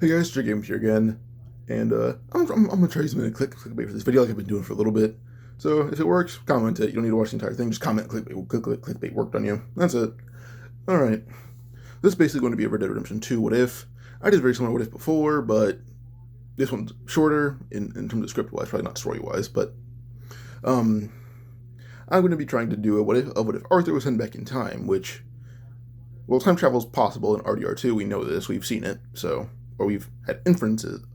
Hey guys, Jay-Sensei here again, and I'm gonna try using a clickbait for this video like I've been doing for a little bit. So if it works, comment it. You don't need to watch the entire thing. Just comment clickbait worked on you. That's it. All right. This is basically going to be a Red Dead Redemption 2 What If. I did very similar What If before, but this one's shorter in terms of script wise, probably not story wise. But um, I'm going to be trying to do a What If Arthur was sent back in time, which, well, time travel is possible in RDR2. We know this. We've seen it. So. Or we've had inferences.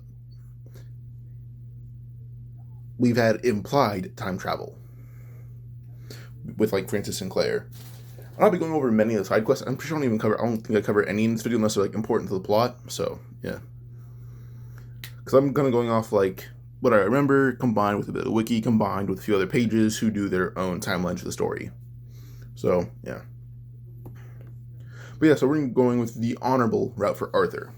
We've had implied time travel with like Francis Sinclair. I'll be going over many of the side quests. I'm pretty sure I don't think I cover any in this video unless they're like important to the plot. So yeah, because I'm gonna going off like what I remember combined with a bit of wiki combined with a few other pages who do their own timelines for the story. So yeah, but yeah, so we're going with the honorable route for Arthur.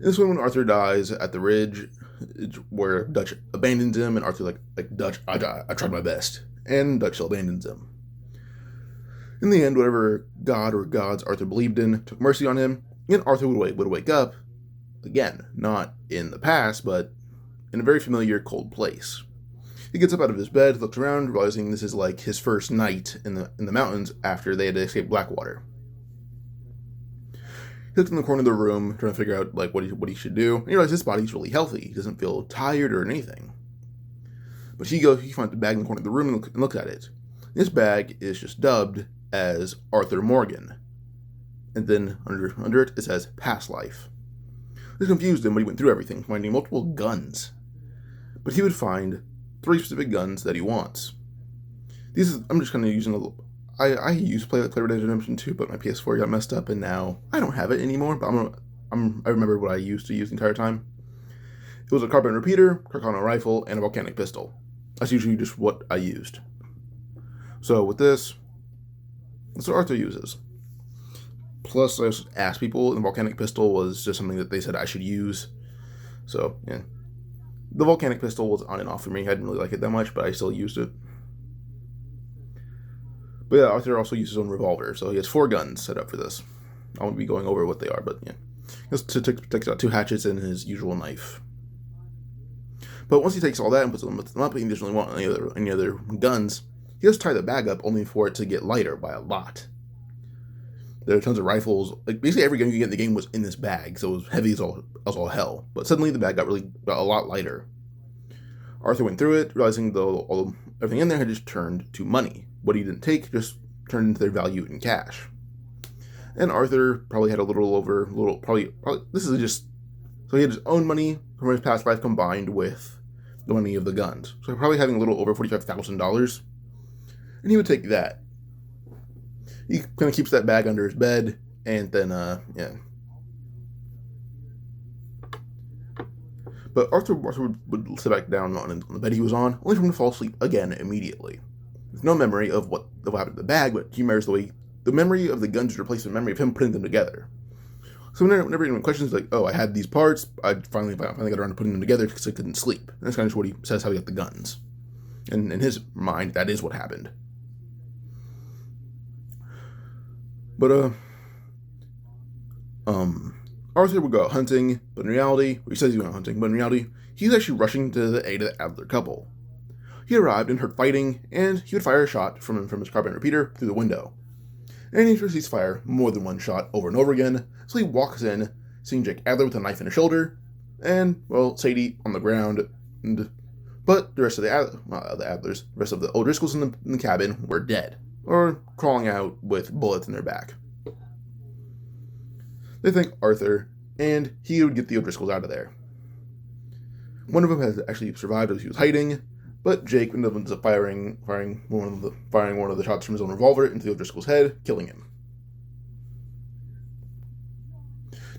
This one, when Arthur dies at the ridge, where Dutch abandons him, and Arthur like Dutch, I tried my best, and Dutch still abandons him. In the end, whatever god or gods Arthur believed in took mercy on him, and Arthur would wake up again, not in the past, but in a very familiar cold place. He gets up out of his bed, looks around, realizing this is like his first night in the mountains after they had to escape Blackwater. He looks in the corner of the room, trying to figure out like what he should do. And he realizes his body's really healthy. He doesn't feel tired or anything. But he finds the bag in the corner of the room and looks at it. This bag is just dubbed as Arthur Morgan. And then under it says Past Life. This confused him when he went through everything, finding multiple guns. But he would find 3 specific guns that he wants. I'm just kind of using a little. I used to play Red Dead Redemption 2, but my PS4 got messed up, and now I don't have it anymore. But I remember what I used to use the entire time. It was a carbine repeater, Carcano rifle, and a volcanic pistol. That's usually just what I used. So with this, that's what Arthur uses. Plus, I just asked people, and the volcanic pistol was just something that they said I should use. So yeah, the volcanic pistol was on and off for me. I didn't really like it that much, but I still used it. But yeah, Arthur also uses his own revolver, so he has 4 guns set up for this. I won't be going over what they are, but yeah. He takes out 2 hatchets and his usual knife. But once he takes all that and puts them up, and he doesn't really want any other guns, he has to tie the bag up only for it to get lighter by a lot. There are tons of rifles. Like basically every gun you get in the game was in this bag, so it was heavy as all hell. But suddenly the bag got a lot lighter. Arthur went through it, realizing everything in there had just turned to money. What he didn't take just turned into their value in cash. And Arthur probably had so he had his own money from his past life combined with the money of the guns. So probably having a little over $45,000. And he would take that. He kind of keeps that bag under his bed, and then, yeah. But Arthur would sit back down on the bed he was on, only for him to fall asleep again immediately. With no memory of what happened to the bag, but he remembers the memory of the guns replaced the memory of him putting them together. So whenever anyone questions, like, oh, I had these parts, I finally got around to putting them together because I couldn't sleep. And that's kind of what he says how he got the guns. And in his mind, that is what happened. But, Arthur would go out hunting, but in reality, he says he went out hunting, but in reality, he's actually rushing to the aid of the Adler couple. He arrived and heard fighting, and he would fire a shot from his carbine repeater through the window. And he receives fire more than one shot over and over again, so he walks in, seeing Jake Adler with a knife in his shoulder, and, well, Sadie on the ground, but the rest of the Adlers, the rest of the O'Driscolls in the cabin were dead, or crawling out with bullets in their back. They thank Arthur, and he would get the O'Driscolls out of there. One of them has actually survived as he was hiding, but Jake ended up firing one of the shots from his own revolver into the O'Driscoll's head, killing him.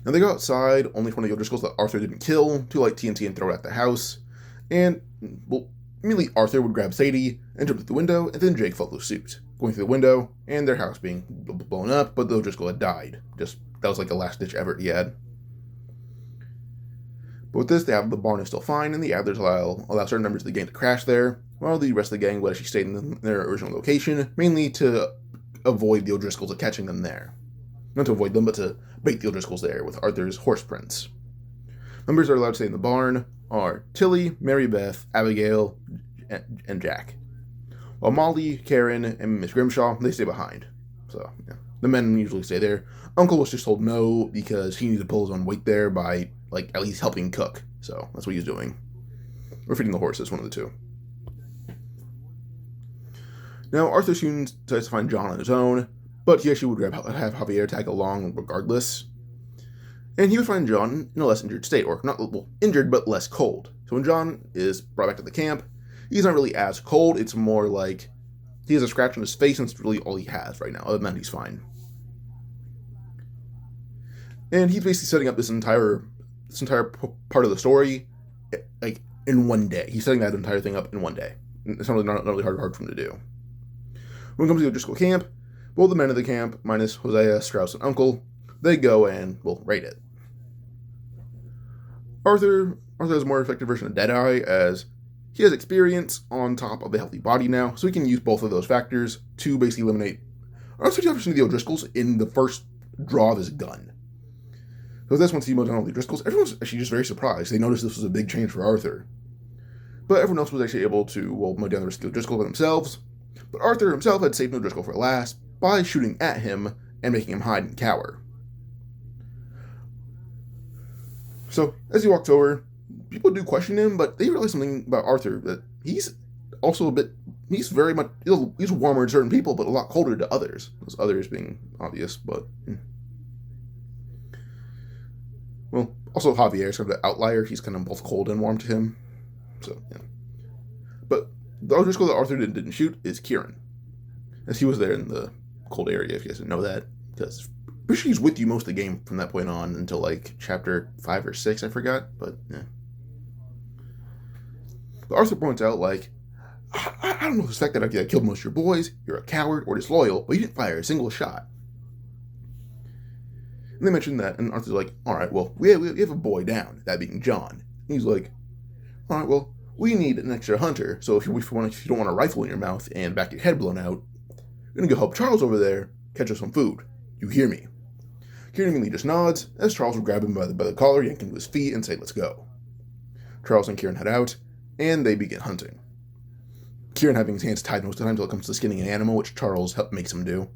Now they go outside, only for one of the O'Driscolls that Arthur didn't kill to light TNT and throw it at the house, and, well, immediately Arthur would grab Sadie and jump through the window, and then Jake followed suit, going through the window, and their house being blown up, but the O'Driscoll had died. That was like the last-ditch effort he had. But with this, the barn is still fine, and the Adlers allow certain members of the gang to crash there, while the rest of the gang would actually stay in their original location, mainly to avoid the O'Driscolls catching them there. Not to avoid them, but to bait the O'Driscolls there with Arthur's horse prints. Members are allowed to stay in the barn are Tilly, Mary Beth, Abigail, and Jack. While Molly, Karen, and Miss Grimshaw, they stay behind. So, yeah. The men usually stay there. Uncle was just told no because he needed to pull his own weight there by, at least helping cook. So, that's what he's doing. Or feeding the horses, one of the two. Now, Arthur soon tries to find John on his own, but he actually would have Javier tag along regardless. And he would find John in a less injured state, or not injured, but less cold. So when John is brought back to the camp, he's not really as cold. It's more like he has a scratch on his face, and it's really all he has right now. Other than that, he's fine. And he's basically setting up this entire part of the story, in one day. He's setting that entire thing up in one day. It's not really hard for him to do. When it comes to the O'Driscoll camp, both the men of the camp, minus Hosea, Strauss, and Uncle, they go and, raid it. Arthur has a more effective version of Deadeye, as he has experience on top of a healthy body now, so he can use both of those factors to basically eliminate around 50% of the O'Driscolls in the first draw of his gun. So that's once he mows down all the O'Driscolls, everyone's actually just very surprised. They noticed this was a big change for Arthur. But everyone else was actually able to, mow down the rest of the O'Driscolls by themselves. But Arthur himself had saved O'Driscoll for last by shooting at him and making him hide and cower. So, as he walks over, people do question him, but they realize something about Arthur, that he's also he's warmer to certain people, but a lot colder to others. Those others being obvious, but... Well, also Javier is kind of the outlier. He's kind of both cold and warm to him. So, yeah. But the O'Driscoll that Arthur didn't shoot is Kieran, as he was there in the cold area, if you guys didn't know that, because pretty sure he's with you most of the game from that point on until, chapter 5 or 6, I forgot, but, yeah. But Arthur points out, I don't know the fact that I killed most of your boys, you're a coward or disloyal, but you didn't fire a single shot. And they mentioned that, and Arthur's like, alright, well, we have a boy down, that being John. And he's like, alright, well, we need an extra hunter, so if you don't want a rifle in your mouth and back your head blown out, you're gonna go help Charles over there catch us some food. You hear me? Kieran immediately just nods, as Charles will grab him by the collar, yank him to his feet, and say, let's go. Charles and Kieran head out, and they begin hunting. Kieran having his hands tied most of the time until it comes to skinning an animal, which Charles makes him do.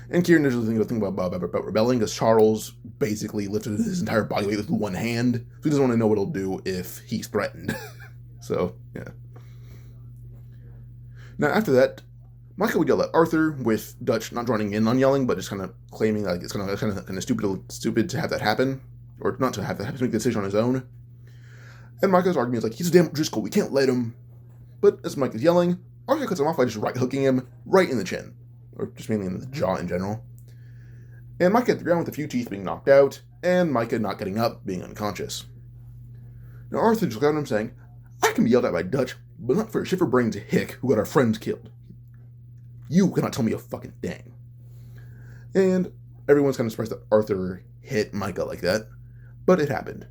And Kieran doesn't think about rebelling, because Charles basically lifted his entire body weight with one hand, so he doesn't want to know what he'll do if he's threatened. So, yeah. Now, after that, Michael would yell at Arthur, with Dutch not joining in on yelling, but just kind of claiming it's kind of stupid to have that happen, or not to have that happen, to make the decision on his own. And Michael's argument is he's a damn Driscoll, we can't let him. But as Mike is yelling, Arthur cuts him off by just right-hooking him right in the chin, or just mainly in the jaw in general. And Micah hit the ground with a few teeth being knocked out, and Micah not getting up, being unconscious. Now Arthur just looked at him saying, I can be yelled at by Dutch, but not for a shiver-brained hick who got our friends killed. You cannot tell me a fucking thing. And everyone's kind of surprised that Arthur hit Micah like that, but it happened.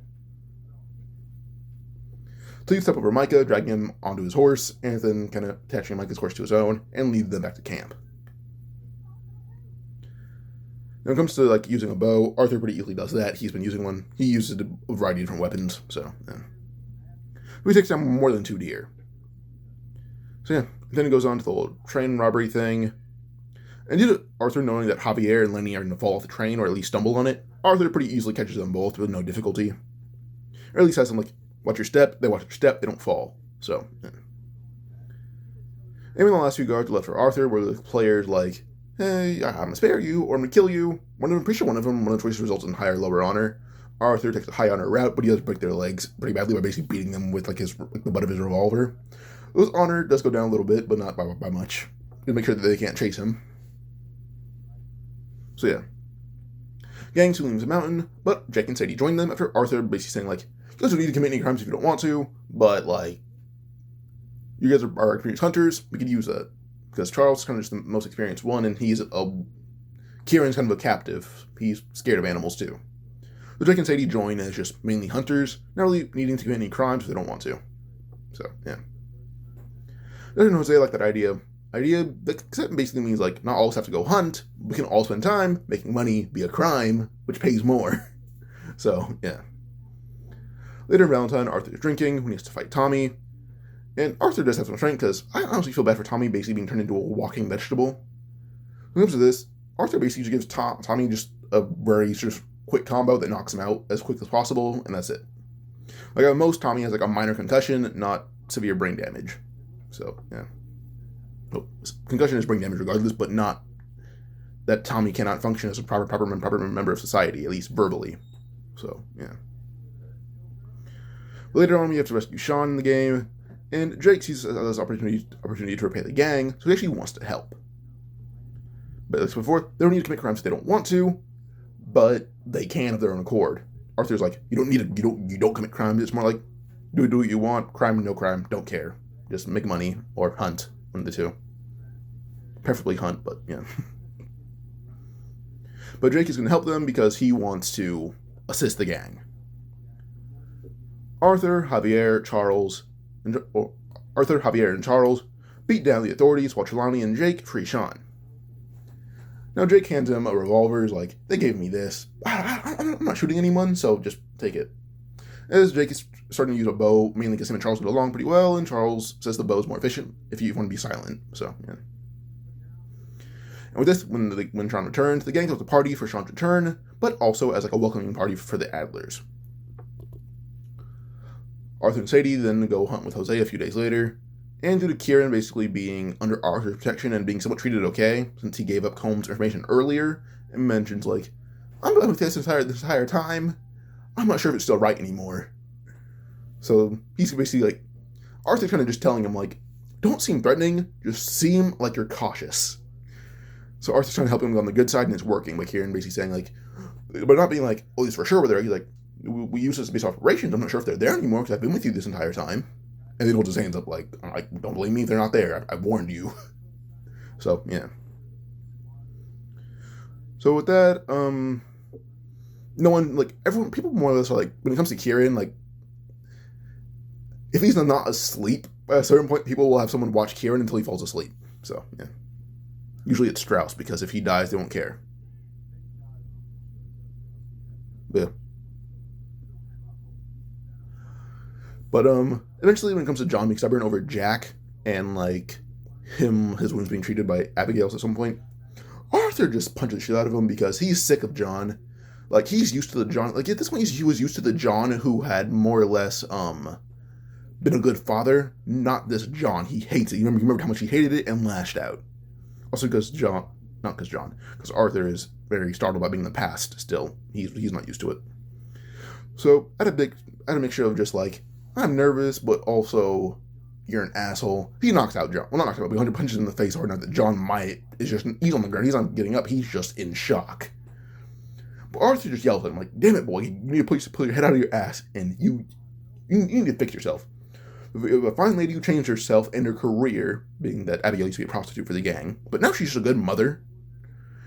So you step over Micah, dragging him onto his horse, and then kind of attaching Micah's horse to his own, and lead them back to camp. When it comes to using a bow, Arthur pretty easily does that. He's been using one. He uses a variety of different weapons, so yeah. He takes down more than 2 deer. So yeah, then it goes on to the whole train robbery thing. And due to Arthur knowing that Javier and Lenny are going to fall off the train, or at least stumble on it, Arthur pretty easily catches them both with no difficulty. Or at least has them watch your step, they watch your step, they don't fall. So, yeah. And the last few guards left for Arthur were the players hey, I'm going to spare you, or I'm going to kill you. One of the choices results in higher or lower honor. Arthur takes a high honor route, but he does break their legs pretty badly by basically beating them with the butt of his revolver. His honor does go down a little bit, but not by much. To make sure that they can't chase him. So yeah. Gang soon leaves the mountain, but Jay-Sensei joined them after Arthur basically saying you guys don't need to commit any crimes if you don't want to, but you guys are experienced hunters, we could use that. Because Charles is kind of just the most experienced one, and Kieran's kind of a captive. He's scared of animals too. The Jay-Sensei join as just mainly hunters, not really needing to commit any crimes if they don't want to. So, yeah. Doesn't Jose like that idea? That basically means not all of us have to go hunt, we can all spend time making money be a crime, which pays more. So, yeah. Later in Valentine, Arthur is drinking when he has to fight Tommy. And Arthur does have some strength because I honestly feel bad for Tommy basically being turned into a walking vegetable. When it comes to this, Arthur basically just gives Tommy just a very just quick combo that knocks him out as quick as possible, and that's it. Like at most, Tommy has like a minor concussion, not severe brain damage. So, yeah. Well, concussion is brain damage regardless, but not that Tommy cannot function as a proper member of society, at least verbally. So, yeah. Later on, we have to rescue Sean in the game, and Jake sees this opportunity to repay the gang, so he actually wants to help. But as before, they don't need to commit crimes if they don't want to, but they can of their own accord. Arthur's like, you don't commit crimes. It's more like, do what you want, crime, no crime, don't care. Just make money or hunt, one of the two. Preferably hunt, but yeah. But Jake is going to help them because he wants to assist the gang. Arthur, Javier, and Charles beat down the authorities while Trelawney and Jake free Sean. Now Jake hands him a revolver. He's like, they gave me this. I'm not shooting anyone, so just take it. As Jake is starting to use a bow, mainly because him and Charles get along pretty well, and Charles says the bow is more efficient if you want to be silent. So, yeah. And with this, when Sean returns, the gang throws a party for Sean's return, but also as like a welcoming party for the Adlers. Arthur and Sadie then go hunt with Jose a few days later, and due to Kieran basically being under Arthur's protection and being somewhat treated okay, since he gave up Combs' information earlier, and mentions like, I'm going with this entire time, I'm not sure if it's still right anymore. So he's basically like, Arthur's kind of just telling him like, don't seem threatening, just seem like you're cautious. So Arthur's trying to help him on the good side, and it's working, but Kieran basically saying like, but not being like, oh, it's for sure we're there. He's like, we use this as base operations. I'm not sure if they're there anymore because I've been with you this entire time. And then he'll just hands up like, don't believe me if they're not there. I warned you. So, yeah. So with that, no one, like, everyone, people more or less are like, when it comes to Kieran, like, if he's not asleep, at a certain point, people will have someone watch Kieran until he falls asleep. So, yeah. Usually it's Strauss, because if he dies, they won't care. But, yeah. But eventually when it comes to John being stubborn over Jack and like his wounds being treated by Abigail's at some point, Arthur just punches the shit out of him because he's sick of John. Like he's used to the John, like at this point he was used to the John who had more or less been a good father, not this John. He hates it. You remember how much he hated it and lashed out. Also because Arthur is very startled by being in the past still. He's not used to it. So I had a mixture of just like, I'm nervous, but also you're an asshole. He knocks out John. Well, not knocks out, but 100 punches in the face hard enough that John he's on the ground. He's not getting up. He's just in shock. But Arthur just yells at him like, damn it, boy, you need to pull your head out of your ass, and you need to fix yourself. A fine lady who changed herself and her career, being that Abigail used to be a prostitute for the gang, but now she's just a good mother.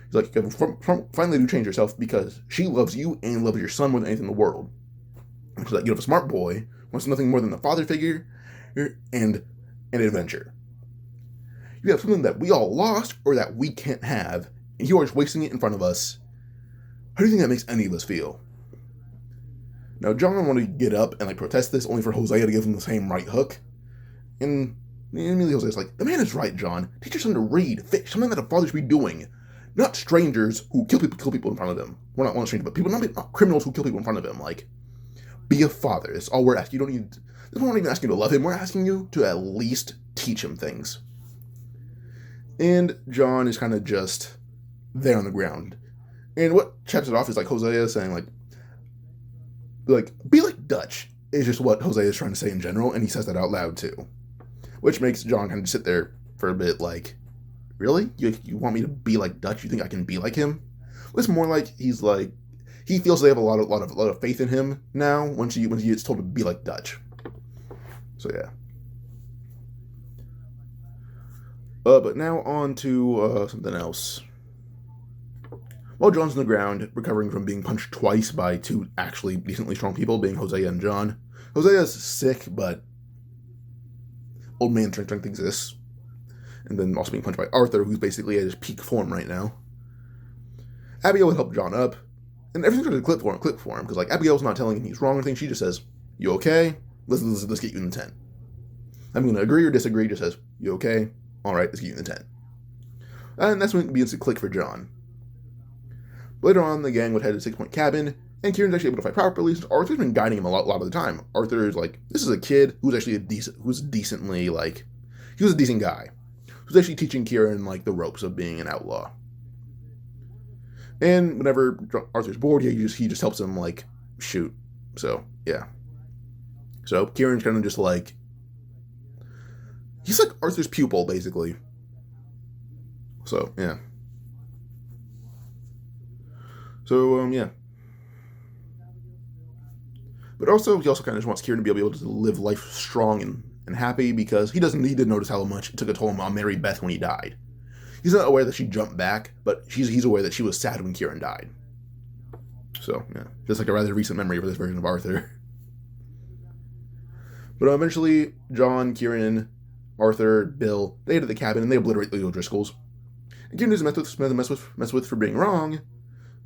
He's like, fine lady who changed herself because she loves you and loves your son more than anything in the world. She's like, you have a smart boy, wants nothing more than a father figure and an adventure. You have something that we all lost or that we can't have, and you are just wasting it in front of us. How do you think that makes any of us feel? Now, John wanted to get up and like protest this, only for Hosea to give him the same right hook. And immediately Hosea's like, the man is right, John. Teach your son to read, fish, something that a father should be doing. Not strangers who kill people in front of them. Well, not strangers, but people, not criminals who kill people in front of him. Like, be a father. That's all we're asking. We're not even asking you to love him. We're asking you to at least teach him things. And John is kind of just there on the ground. And what chaps it off is like Hosea saying like, be like Dutch is just what Hosea is trying to say in general, and he says that out loud too. Which makes John kind of sit there for a bit like, really? You want me to be like Dutch? You think I can be like him? It's more like he's like, he feels they have a lot of faith in him now when he gets told to be like Dutch. So yeah. But now on to something else. While John's on the ground, recovering from being punched twice by two actually decently strong people, being Hosea and John. Hosea's sick, but old man strength exists. And then also being punched by Arthur, who's basically at his peak form right now. Abigail would help John up, and everything's going to click for him, because like Abigail's not telling him he's wrong or anything. She just says, you okay? Let's get you in the tent. I'm going to agree or disagree. Just says, you okay? All right, let's get you in the tent. And that's when it begins to click for John. Later on, the gang would head to 6 Point Cabin, and Kieran's actually able to fight properly since Arthur's been guiding him a lot of the time. Arthur's like, this is a kid who's actually he was a decent guy. Who's actually teaching Kieran like the ropes of being an outlaw. And whenever Arthur's bored, he just helps him like shoot. So yeah. So Kieran's kind of just like, he's like Arthur's pupil basically. So yeah. So yeah. But also, he also kind of just wants Kieran to be able to live life strong and happy, because he doesn't need to notice how much it took a toll on Mary Beth when he died. He's not aware that she jumped back, but he's aware that she was sad when Kieran died. So, yeah, just like a rather recent memory for this version of Arthur. But eventually, John, Kieran, Arthur, Bill, they head to the cabin and they obliterate the O'Driscolls. And Kieran doesn't mess with for being wrong.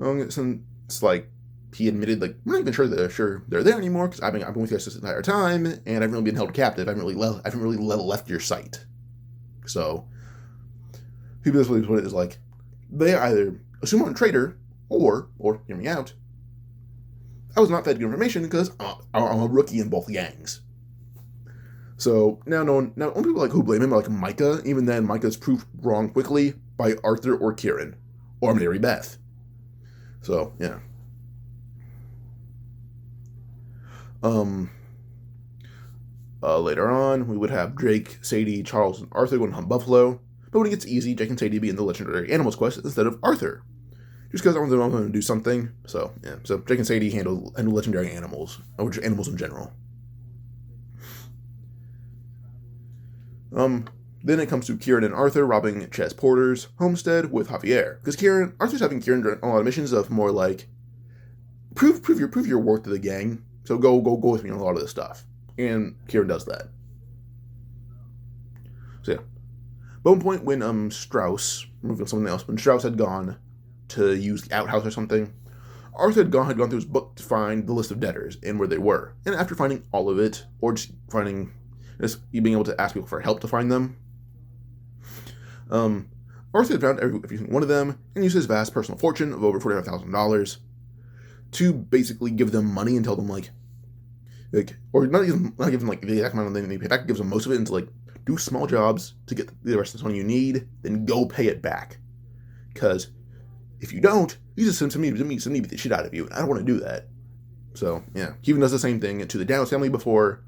It's like, he admitted, like, we're not even sure they're there anymore, because I've been with you guys this entire time, and I haven't really been held captive. I haven't really left your sight. So, people basically put it as like, they either assume I'm a traitor, or hear me out, I was not fed good information because I'm a rookie in both gangs. So now people like who blame him, like Micah. Even then, Micah's proved wrong quickly by Arthur or Kieran or Mary Beth. So yeah. Later on, we would have Jake, Sadie, Charles, and Arthur going to hunt buffalo. But when it gets easy, Jake and Sadie be in the Legendary Animals quest instead of Arthur. Just because I want them to do something. So, yeah. So, Jake and Sadie handle legendary animals. Or animals in general. Then it comes to Kieran and Arthur robbing Ches Porter's homestead with Javier. Because Arthur's having Kieran on a lot of missions of more like, prove your worth to the gang. So go with me on a lot of this stuff. And Kieran does that. So yeah. But one point when Strauss, moving on something else, when Strauss had gone to use the outhouse or something, Arthur had gone through his book to find the list of debtors and where they were. And after finding all of it, or just being able to ask people for help to find them, Arthur had found every single one of them and used his vast personal fortune of over $45,000 to basically give them money and tell them or not give them like the exact amount of money they pay back, gives them most of it, and to like do small jobs to get the rest of the money you need, then go pay it back. Because if you don't, you just send me beat the shit out of you, and I don't want to do that. So yeah, he even does the same thing to the Downs family before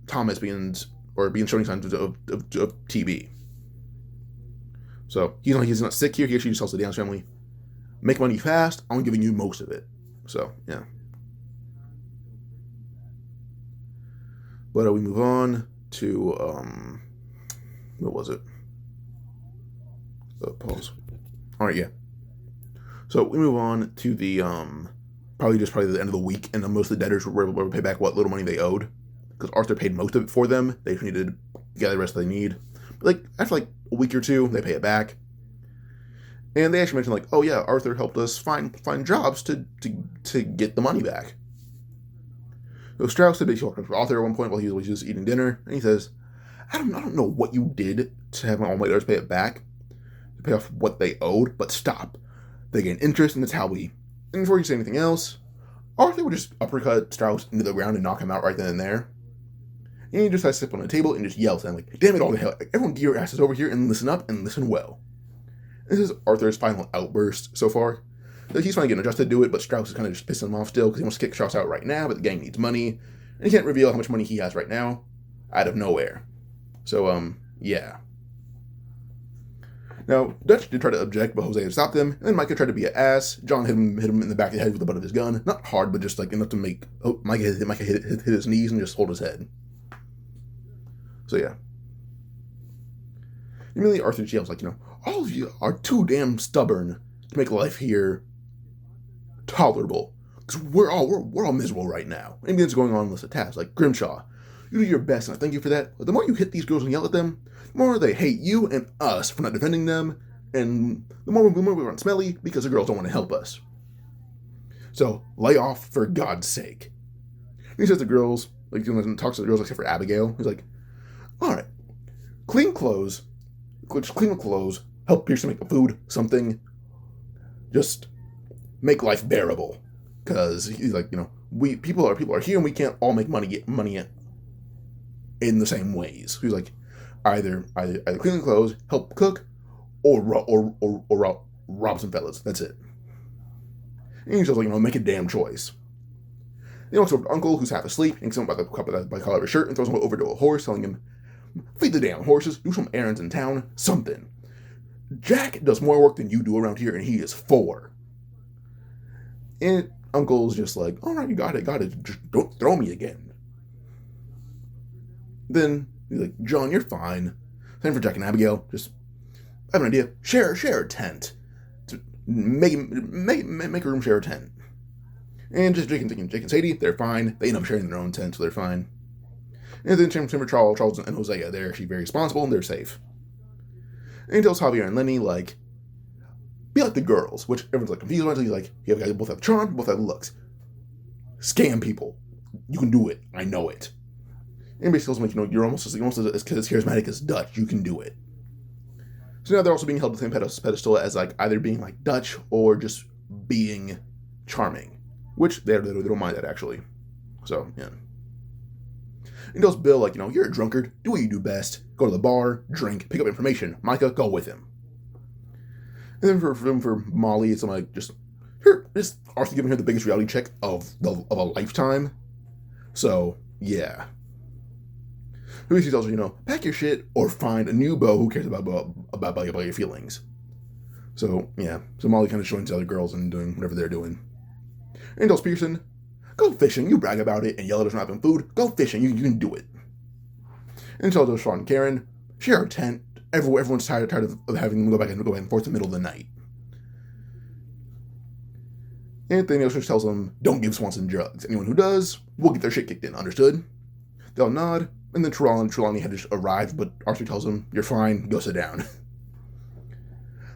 Thomas begins showing signs of TB. So he's not sick here. He actually just tells the Downs family, make money fast. I'm giving you most of it. So yeah. But we move on to what was it? Pause. All right, yeah. So we move on to the probably the end of the week, and most of the debtors were able to pay back what little money they owed, because Arthur paid most of it for them. They just needed to get the rest they need. But after a week or two, they pay it back. And they actually mentioned oh yeah, Arthur helped us find jobs to get the money back. So Strauss said basically talking to Arthur at one point while he was just eating dinner, and he says, I don't know what you did to have all my debtors pay it back, to pay off what they owed, but stop. They gain interest, and that's how we. And before you say anything else, Arthur would just uppercut Strauss into the ground and knock him out right then and there. And he just has to sit on the table and just yells at him damn it all to hell, everyone get your asses over here and listen up and listen well. This is Arthur's final outburst so far. He's finally getting adjusted to it, but Strauss is kind of just pissing him off still because he wants to kick Strauss out right now, but the gang needs money, and he can't reveal how much money he has right now out of nowhere. So, yeah. Now, Dutch did try to object, but Jose had stopped him, and then Micah tried to be an ass. John hit him in the back of the head with the butt of his gun. Not hard, but just enough to make Micah hit his knees and just hold his head. So, yeah. Immediately, Arthur yells all of you are too damn stubborn to make life here tolerable, because we're all miserable right now. And it's going on with the tasks Grimshaw. You do your best, and I thank you for that. But the more you hit these girls and yell at them, the more they hate you and us for not defending them, and the more we run smelly because the girls don't want to help us. So lay off for God's sake. He says to girls, like, he talks to the girls except for Abigail. He's like, all right, clean clothes, just clean the clothes, help Pearson make the food, something, just make life bearable. Because he's like, people are here and we can't all make money in the same ways. He's like, either clean the clothes, help cook, or rob some fellas. That's it. And he's just like, make a damn choice. He walks over to Uncle, who's half asleep, and him by the collar of his shirt and throws him over to a horse, telling him, feed the damn horses, do some errands in town, something. Jack does more work than you do around here, and he is 4. And Uncle's just like, all right, you got it, just don't throw me again. Then he's like, John, you're fine. Same for Jack and Abigail. Just, I have an idea. Share a tent. Make a room, share a tent. And just Jake and Sadie, they're fine. They end up sharing their own tent, so they're fine. And then Timber, Charles, and Hosea, they're actually very responsible and they're safe. And he tells Javier and Lenny, like, be like the girls, which everyone's like confused about. He's like, you guys both have charm, both have looks. Scam people. You can do it. I know it. And basically tells him, like, you're almost as charismatic as Dutch. You can do it. So now they're also being held to the same pedestal as, like, either being like Dutch or just being charming. Which they don't mind that, actually. So, yeah. He tells Bill, like, you're a drunkard. Do what you do best. Go to the bar, drink, pick up information. Micah, go with him. And then for Molly, it's like, just Arthur giving her the biggest reality check of a lifetime. So, yeah. He tells her, pack your shit or find a new beau who cares about your feelings. So, yeah. So Molly kind of joins the other girls and doing whatever they're doing. And tells Pearson, go fishing. You brag about it and yell at us for not having food. Go fishing. You can do it. And tells Sean and Karen, share a tent. Everyone's tired of having them go back and forth in the middle of the night. And then he tells them, don't give Swanson drugs. Anyone who does will get their shit kicked in. Understood? They'll nod. And then Trelawney had just arrived, but Arthur tells him, you're fine. Go sit down.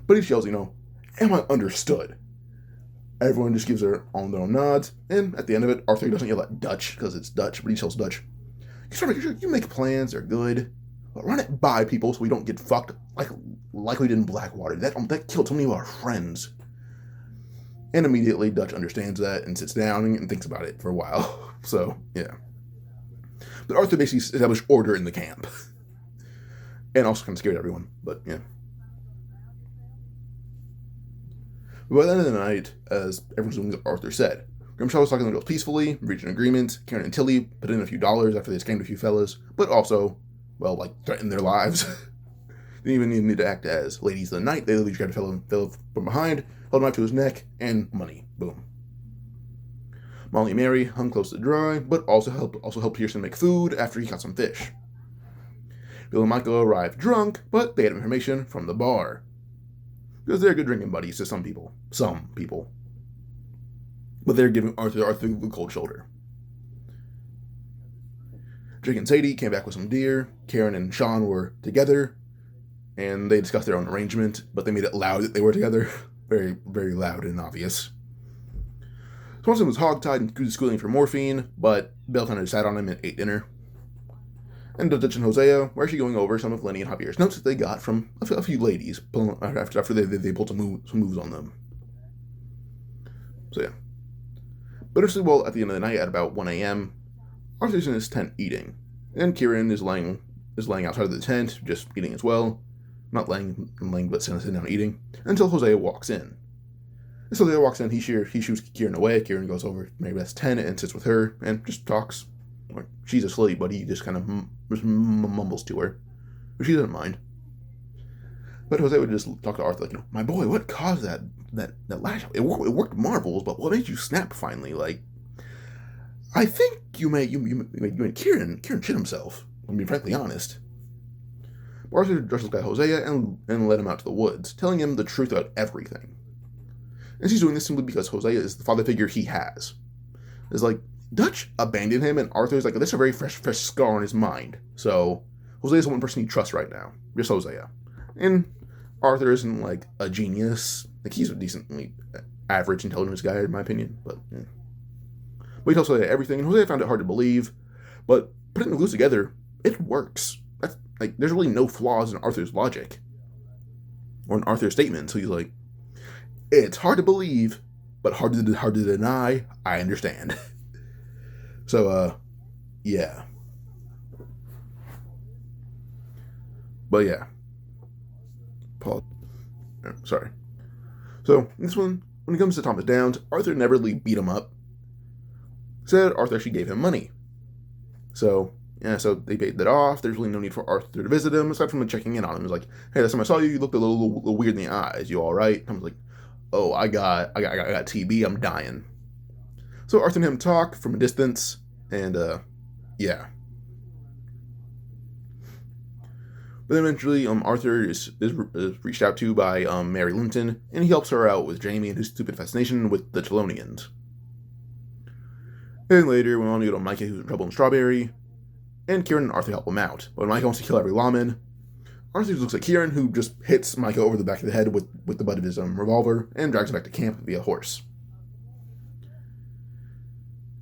But he yells, am I understood? Everyone just gives their own nods, and at the end of it, Arthur doesn't yell at Dutch, because it's Dutch, but he tells Dutch, you make plans, they're good, but run it by people so we don't get fucked like we did in Blackwater. That killed so many of our friends. And immediately, Dutch understands that and sits down and thinks about it for a while. So, yeah. But Arthur basically established order in the camp. And also kind of scared everyone, but yeah. But by the end of the night, as everyone's doing what Arthur said, Grimshaw was talking to the girls peacefully, reached an agreement. Karen and Tilly put in a few dollars after they scammed a few fellas, but also, threatened their lives. Didn't even need to act as ladies of the night. They literally tried to fell from behind, held a knife to his neck, and money. Boom. Molly and Mary hung close to dry, but also helped Pearson make food after he caught some fish. Bill and Michael arrived drunk, but they had information from the bar. Because they're good drinking buddies to some people. But they're giving Arthur the cold shoulder. Jake and Sadie came back with some deer. Karen and Sean were together. And they discussed their own arrangement, but they made it loud that they were together. Very, very loud and obvious. Swanson was hogtied and schooling for morphine, but Bill kind of sat on him and ate dinner. And Dutch and Hosea were actually going over some of Lenny and Javier's notes that they got from a few ladies after they pulled some moves on them. So yeah. But at the end of the night at about 1 a.m., Arthur's in his tent eating, and Kieran is laying outside of the tent, just eating as well. Not laying, but sitting down eating, until Hosea walks in. As Hosea walks in, he shoos Kieran away. Kieran goes over to Mary Beth's tent and sits with her, and just talks. Like, she's asleep, but he just kind of mumbles to her. But she doesn't mind. But Hosea would just talk to Arthur, like, my boy, what caused that lash? It worked marvels, but what made you snap finally? Like, I think you made Kieran shit himself. I'm being frankly honest. Arthur just looked at Hosea and led him out to the woods, telling him the truth about everything. And she's doing this simply because Hosea is the father figure he has. It's like, Dutch abandoned him, and Arthur's like, that's a very fresh scar on his mind. So, Hosea's the one person he trusts right now. Just Hosea. And Arthur isn't, like, a genius. Like, he's a decently average intelligence guy, in my opinion. But, yeah. But he tells Jose everything, and Jose found it hard to believe, but putting the clues together, it works. That's like, there's really no flaws in Arthur's logic or in Arthur's statement. So he's like, it's hard to believe, but hard to deny. I understand. So, yeah. But yeah. Paul. Sorry. So, this one, when it comes to Thomas Downs, Arthur never really beat him up. Said Arthur actually gave him money. So, yeah, so they paid that off. There's really no need for Arthur to visit him, aside from checking in on him. He was like, hey, last time I saw you, you looked a little weird in the eyes. You alright? Thomas was like, oh, I got TB, I'm dying. So Arthur and him talk from a distance, and, yeah. But eventually, Arthur is reached out to by Mary Linton, and he helps her out with Jamie and his stupid fascination with the Chelonians. And later, we want to go to Micah, who's in trouble in Strawberry, and Kieran and Arthur help him out. But when Micah wants to kill every lawman, Arthur looks at Kieran, who just hits Micah over the back of the head with the butt of his revolver, and drags him back to camp via horse.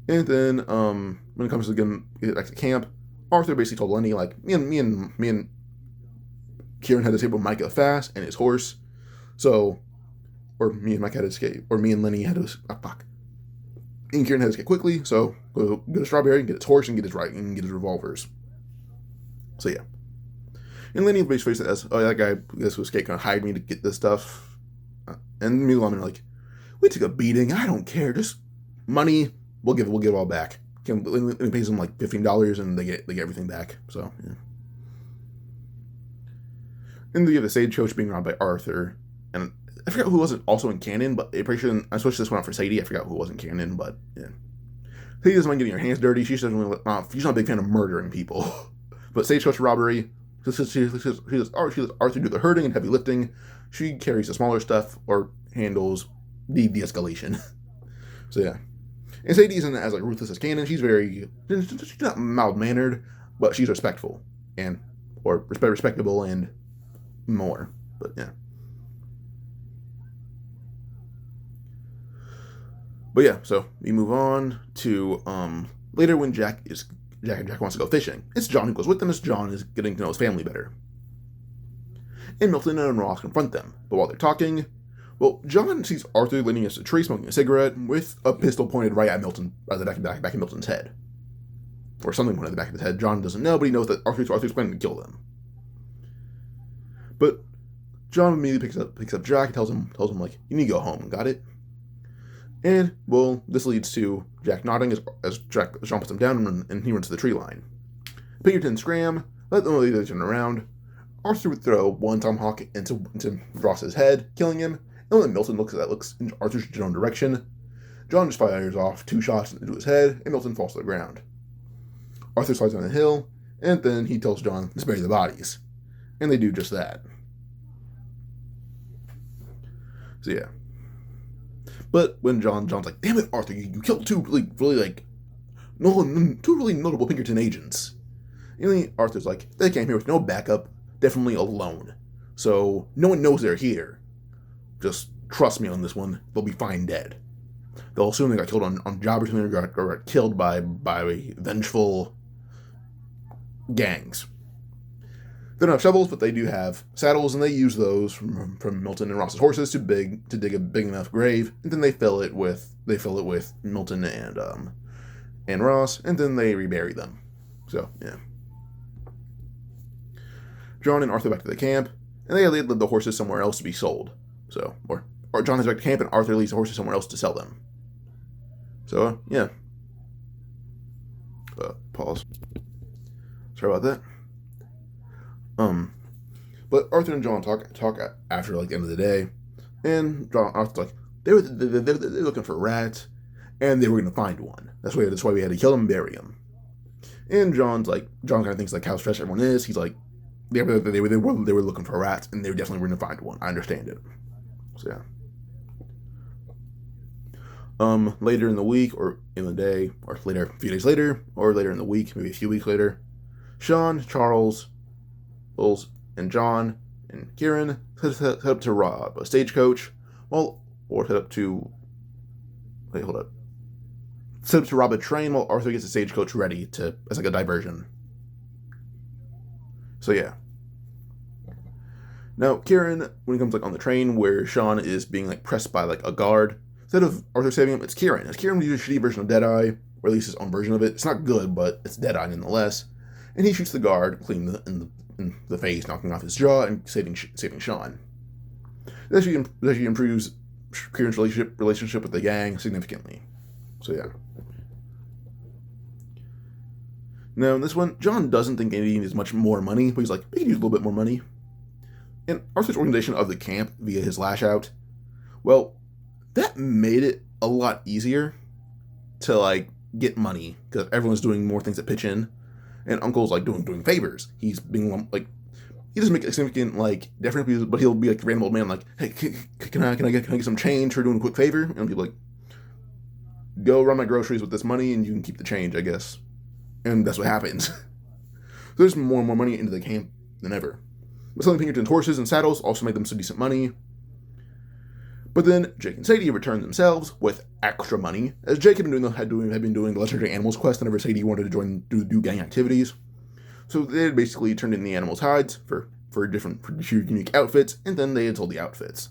And then, when it comes to getting back to camp, Arthur basically told Lenny, like, me and Kieran had to escape with Micah fast and his horse. So, or me and Micah had to escape, or me and Lenny had to, and Kieran had to escape quickly, so go to Strawberry and get his horse and get his revolvers. So yeah. And Lenny basically says, oh, that guy, this was escape, kind of hired me to get this stuff. And me and Lemon are like, we took a beating, I don't care, just money, we'll give it all back. Lenny pays them like $15 and they get everything back. So yeah. And we have the stagecoach being run by Arthur, and I forgot who wasn't also in canon, but I'm pretty sure I switched this one out for Sadie. I forgot who wasn't canon, but yeah. Sadie doesn't mind getting her hands dirty. She's not a big fan of murdering people. But stagecoach robbery, she lets Arthur do the herding and heavy lifting. She carries the smaller stuff or handles the de-escalation. So yeah. And Sadie isn't as ruthless as canon. She's not mild-mannered, but she's respectful or respectable and more. But yeah. But yeah, so we move on to later when Jack wants to go fishing. It's John who goes with them as John is getting to know his family better. And Milton and Ross confront them. But while they're talking, John sees Arthur leaning against a tree smoking a cigarette with a pistol pointed right at Milton, back of Milton's head. Or something pointed at the back of his head. John doesn't know, but he knows that Arthur's planning to kill them. But John immediately picks up Jack and tells him like, you need to go home, got it? And, this leads to Jack nodding as John puts him down and he runs to the tree line. Pinkerton and Scram let them leave, they turn around. Arthur would throw one tomahawk into Ross's head, killing him, and when Milton looks in Arthur's general direction, John just fires off 2 shots into his head, and Milton falls to the ground. Arthur slides down the hill, and then he tells John to bury the bodies. And they do just that. So yeah. But when John's like, damn it, Arthur, you killed 2 really notable Pinkerton agents. And then Arthur's like, they came here with no backup, definitely alone. So no one knows they're here. Just trust me on this one, they'll be fine dead. They'll assume they got killed on job or something, or got killed by vengeful gangs. They don't have shovels, but they do have saddles, and they use those from Milton and Ross's horses to dig a big enough grave, and then they fill it with Milton and Ross, and then they rebury them. So yeah. John and Arthur back to the camp, and they lead the horses somewhere else to be sold. So or John is back to camp, and Arthur leads the horses somewhere else to sell them. So yeah. Pause. Sorry about that. But Arthur and John talk after the end of the day, and Arthur's like, they're looking for rats, and they were going to find one. That's why we had to kill them and bury him. And John kind of thinks how stressed everyone is. He's like, they were looking for rats, and they definitely were going to find one. I understand it. So yeah. Later in the week, or in the day, or later, a few days later, or later in the week, maybe a few weeks later, Sean, Charles, Bulls, and John and Kieran head up to rob a stagecoach, or head up to... Wait, hold up. set up to rob a train while Arthur gets the stagecoach ready as like a diversion. So yeah. Now Kieran, when he comes like on the train where Sean is being like pressed by like a guard, instead of Arthur saving him, it's Kieran. As Kieran uses a shitty version of Deadeye, or at least his own version of it. It's not good, but it's Deadeye nonetheless. And he shoots the guard, clean in the face, knocking off his jaw and saving Sean. This actually improves Kieran's relationship with the gang significantly. So yeah. Now in this one, John doesn't think he needs much more money, but he's like, we could use a little bit more money. And Arthur's organization of the camp via his lash out, well, that made it a lot easier to like get money because everyone's doing more things that pitch in, and Uncle's like doing favors. He's being like, he doesn't make a significant like difference, but he'll be like a random old man like, hey, can I get some change for doing a quick favor? And people like, go run my groceries with this money and you can keep the change, I guess. And that's what happens. There's more and more money into the camp than ever. But selling Pinkerton's horses and saddles also made them some decent money. But then Jake and Sadie returned themselves with extra money, as Jake had been doing the legendary animals quest whenever Sadie wanted to do gang activities. So they had basically turned in the animals' hides for unique outfits, and then they had sold the outfits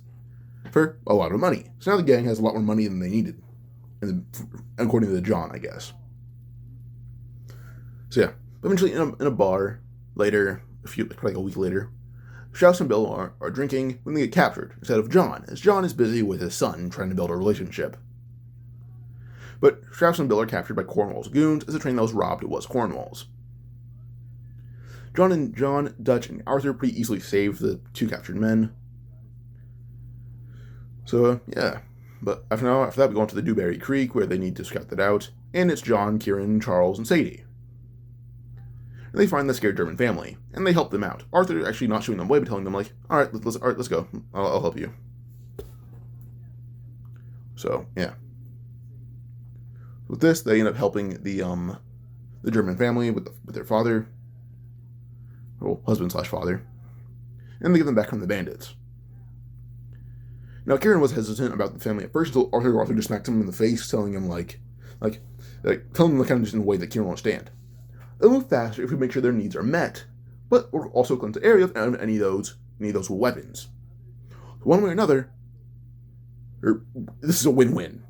for a lot of money. So now the gang has a lot more money than they needed, according to John, I guess. So yeah, eventually in a bar later, like a week later, Strauss and Bill are drinking when they get captured, instead of John, as John is busy with his son trying to build a relationship. But Strauss and Bill are captured by Cornwall's goons, as the train that was robbed was Cornwall's. John, Dutch, and Arthur pretty easily save the two captured men. So, yeah. But after that, we go on to the Dewberry Creek, where they need to scout that out, and it's John, Kieran, Charles, and Sadie. And they find the scared German family, and they help them out. Arthur actually not shooing them away, but telling them, like, all right, let's go. I'll help you. So, yeah. With this, they end up helping the German family with their father, well, husband/father, and they get them back from the bandits. Now, Kieran was hesitant about the family at first until Arthur just smacked him in the face, telling him, telling him kind of just in a way that Kieran won't stand. They'll move faster if we make sure their needs are met, but we'll also cleanse the area of any of those with weapons. One way or another, this is a win-win.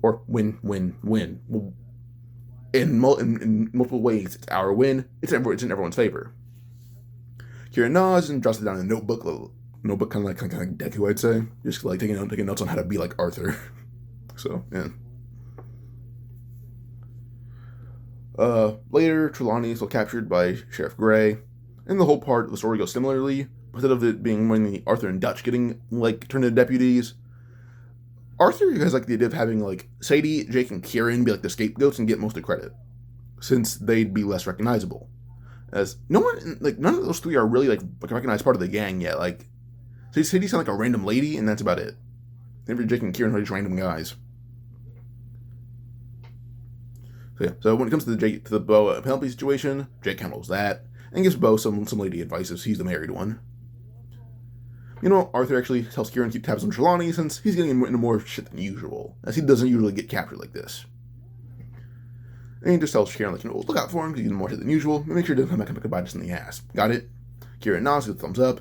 Or win-win-win. In multiple ways, it's our win. It's in everyone's favor. Kieran nods and jots it down in a notebook kind of like Deku, I'd say. Just like taking notes on how to be like Arthur. So, yeah. Later, Trelawney is still captured by Sheriff Gray, and the whole part of the story goes similarly. Instead of it being mainly Arthur and Dutch getting turned into deputies, Arthur has the idea of having Sadie, Jake, and Kieran be the scapegoats and get most of the credit, since they'd be less recognizable. As none of those three are really a recognized part of the gang yet. Sadie sounds like a random lady, and that's about it. Maybe Jake and Kieran are just random guys. So yeah. So when it comes to the Beau and Penelope situation, Jake handles that and gives Beau some lady advice as he's the married one. Arthur actually tells Kieran to keep tabs on Trelawney since he's getting into more shit than usual, as he doesn't usually get captured like this. And he just tells Kieran, look out for him because he's getting more shit than usual, and make sure he doesn't come back and bite us in the ass. Got it? Kieran nods with a thumbs up.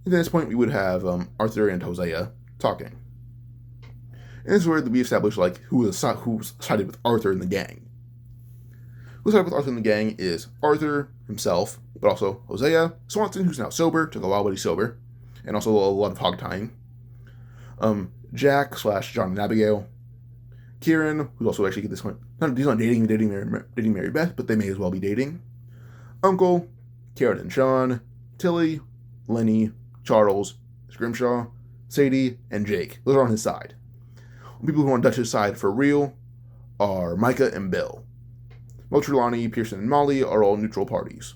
And at this point, we would have Arthur and Hosea talking. And this is where we establish who's sided with Arthur in the gang. Who's sided with Arthur in the gang is Arthur himself, but also Hosea, Swanson, who's now sober, took a while but he's sober, and also a lot of hog tying. Jack/John and Abigail, Kieran, who's also actually at this point he's not dating Mary Beth, but they may as well be dating. Uncle, Karen and Sean, Tilly, Lenny, Charles, Scrimshaw, Sadie, and Jake. Those are on his side. People who are on Dutch's side for real are Micah and Bill. While Trelawney, Pearson, and Molly are all neutral parties.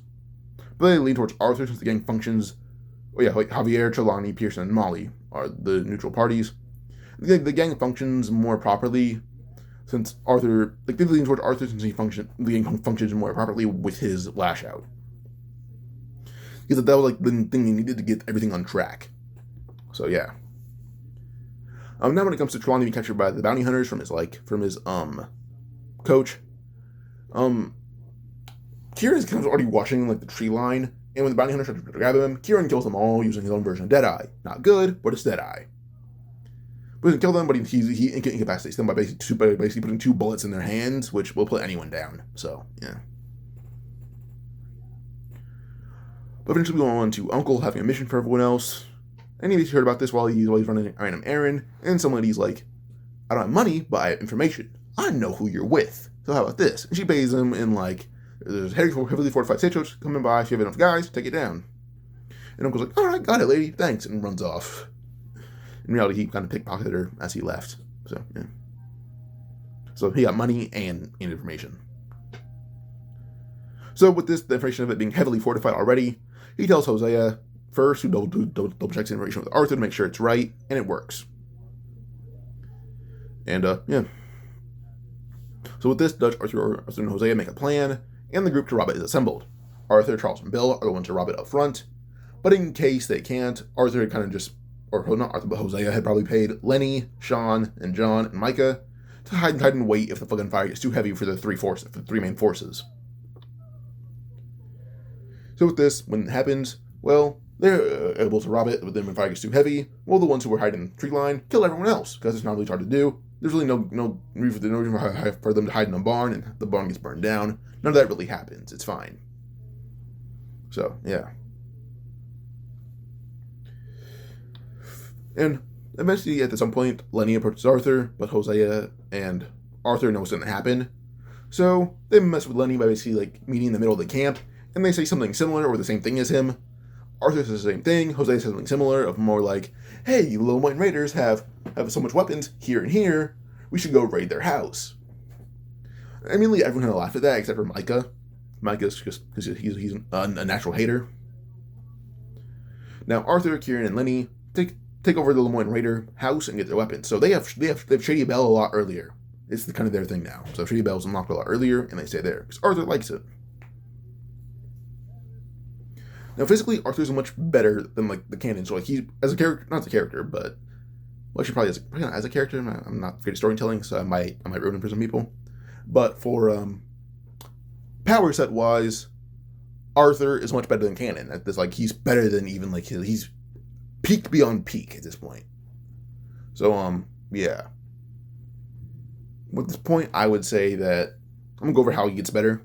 But they lean towards Arthur since the gang functions. Javier, Trelawney, Pearson, and Molly are the neutral parties. The gang functions more properly since Arthur. They lean towards Arthur since the gang functions more properly with his lash out. Because that was the thing they needed to get everything on track. So yeah. Now when it comes to Trelawney being captured by the bounty hunters from his coach, Kieran's kind of already watching like the tree line, and when the bounty hunters try to grab him, Kieran kills them all using his own version of Deadeye. Not good, but it's Deadeye. But he doesn't kill them, but he incapacitates them by basically putting 2 bullets in their hands, which will put anyone down. So, yeah. But eventually we go on to Uncle having a mission for everyone else. And he's heard about this while he's running a random errand. And some lady's like, I don't have money, but I have information. I know who you're with. So how about this? And she pays him in like, there's heavily fortified stagecoach coming by. If you have enough guys, take it down. And Uncle's like, all right, got it, lady. Thanks. And runs off. In reality, he kind of pickpocketed her as he left. So, yeah. So he got money and information. So with this, the information of it being heavily fortified already, he tells Hosea first, who double checks the information with Arthur to make sure it's right, and it works. And, yeah. So with this, Dutch, Arthur, and Hosea make a plan, and the group to rob it is assembled. Arthur, Charles, and Bill are the ones to rob it up front, but in case they can't, Arthur had kind of just, or not Arthur, but Hosea had probably paid Lenny, Sean, and John, and Micah to hide and wait if the fucking fire gets too heavy for the 3 main forces. So with this, when it happens, well, they're able to rob it, but then when fire gets too heavy, well, the ones who were hiding in the tree line kill everyone else, because it's not really hard to do. There's really no reason for them to hide in a barn, and the barn gets burned down. None of that really happens. It's fine. So, yeah. And eventually, at some point, Lenny approaches Arthur, but Hosea and Arthur know what's going to happen. So, they mess with Lenny by basically, like, meeting in the middle of the camp, and they say something similar or the same thing as him. Arthur says the same thing, Hosea says something similar, of more like, hey, you Little Mountain Raiders have so much weapons here and here, we should go raid their house. Immediately, everyone kind of laughed at that, except for Micah. Micah's just because he's a natural hater. Now, Arthur, Kieran, and Lenny take over the Lemoyne Raider house and get their weapons. So they have Shady Belle a lot earlier. It's kind of their thing now. So Shady Belle's unlocked a lot earlier, and they stay there because Arthur likes it. Now, physically, Arthur's much better than like the canon. So like he, as a character, not as a character, but well, actually probably as a character. I'm not great at storytelling, so I might ruin it for some people. But for power set wise, Arthur is much better than canon. At this, like he's better than even like he's peaked beyond peak at this point. So yeah. At this point, I would say that I'm gonna go over how he gets better.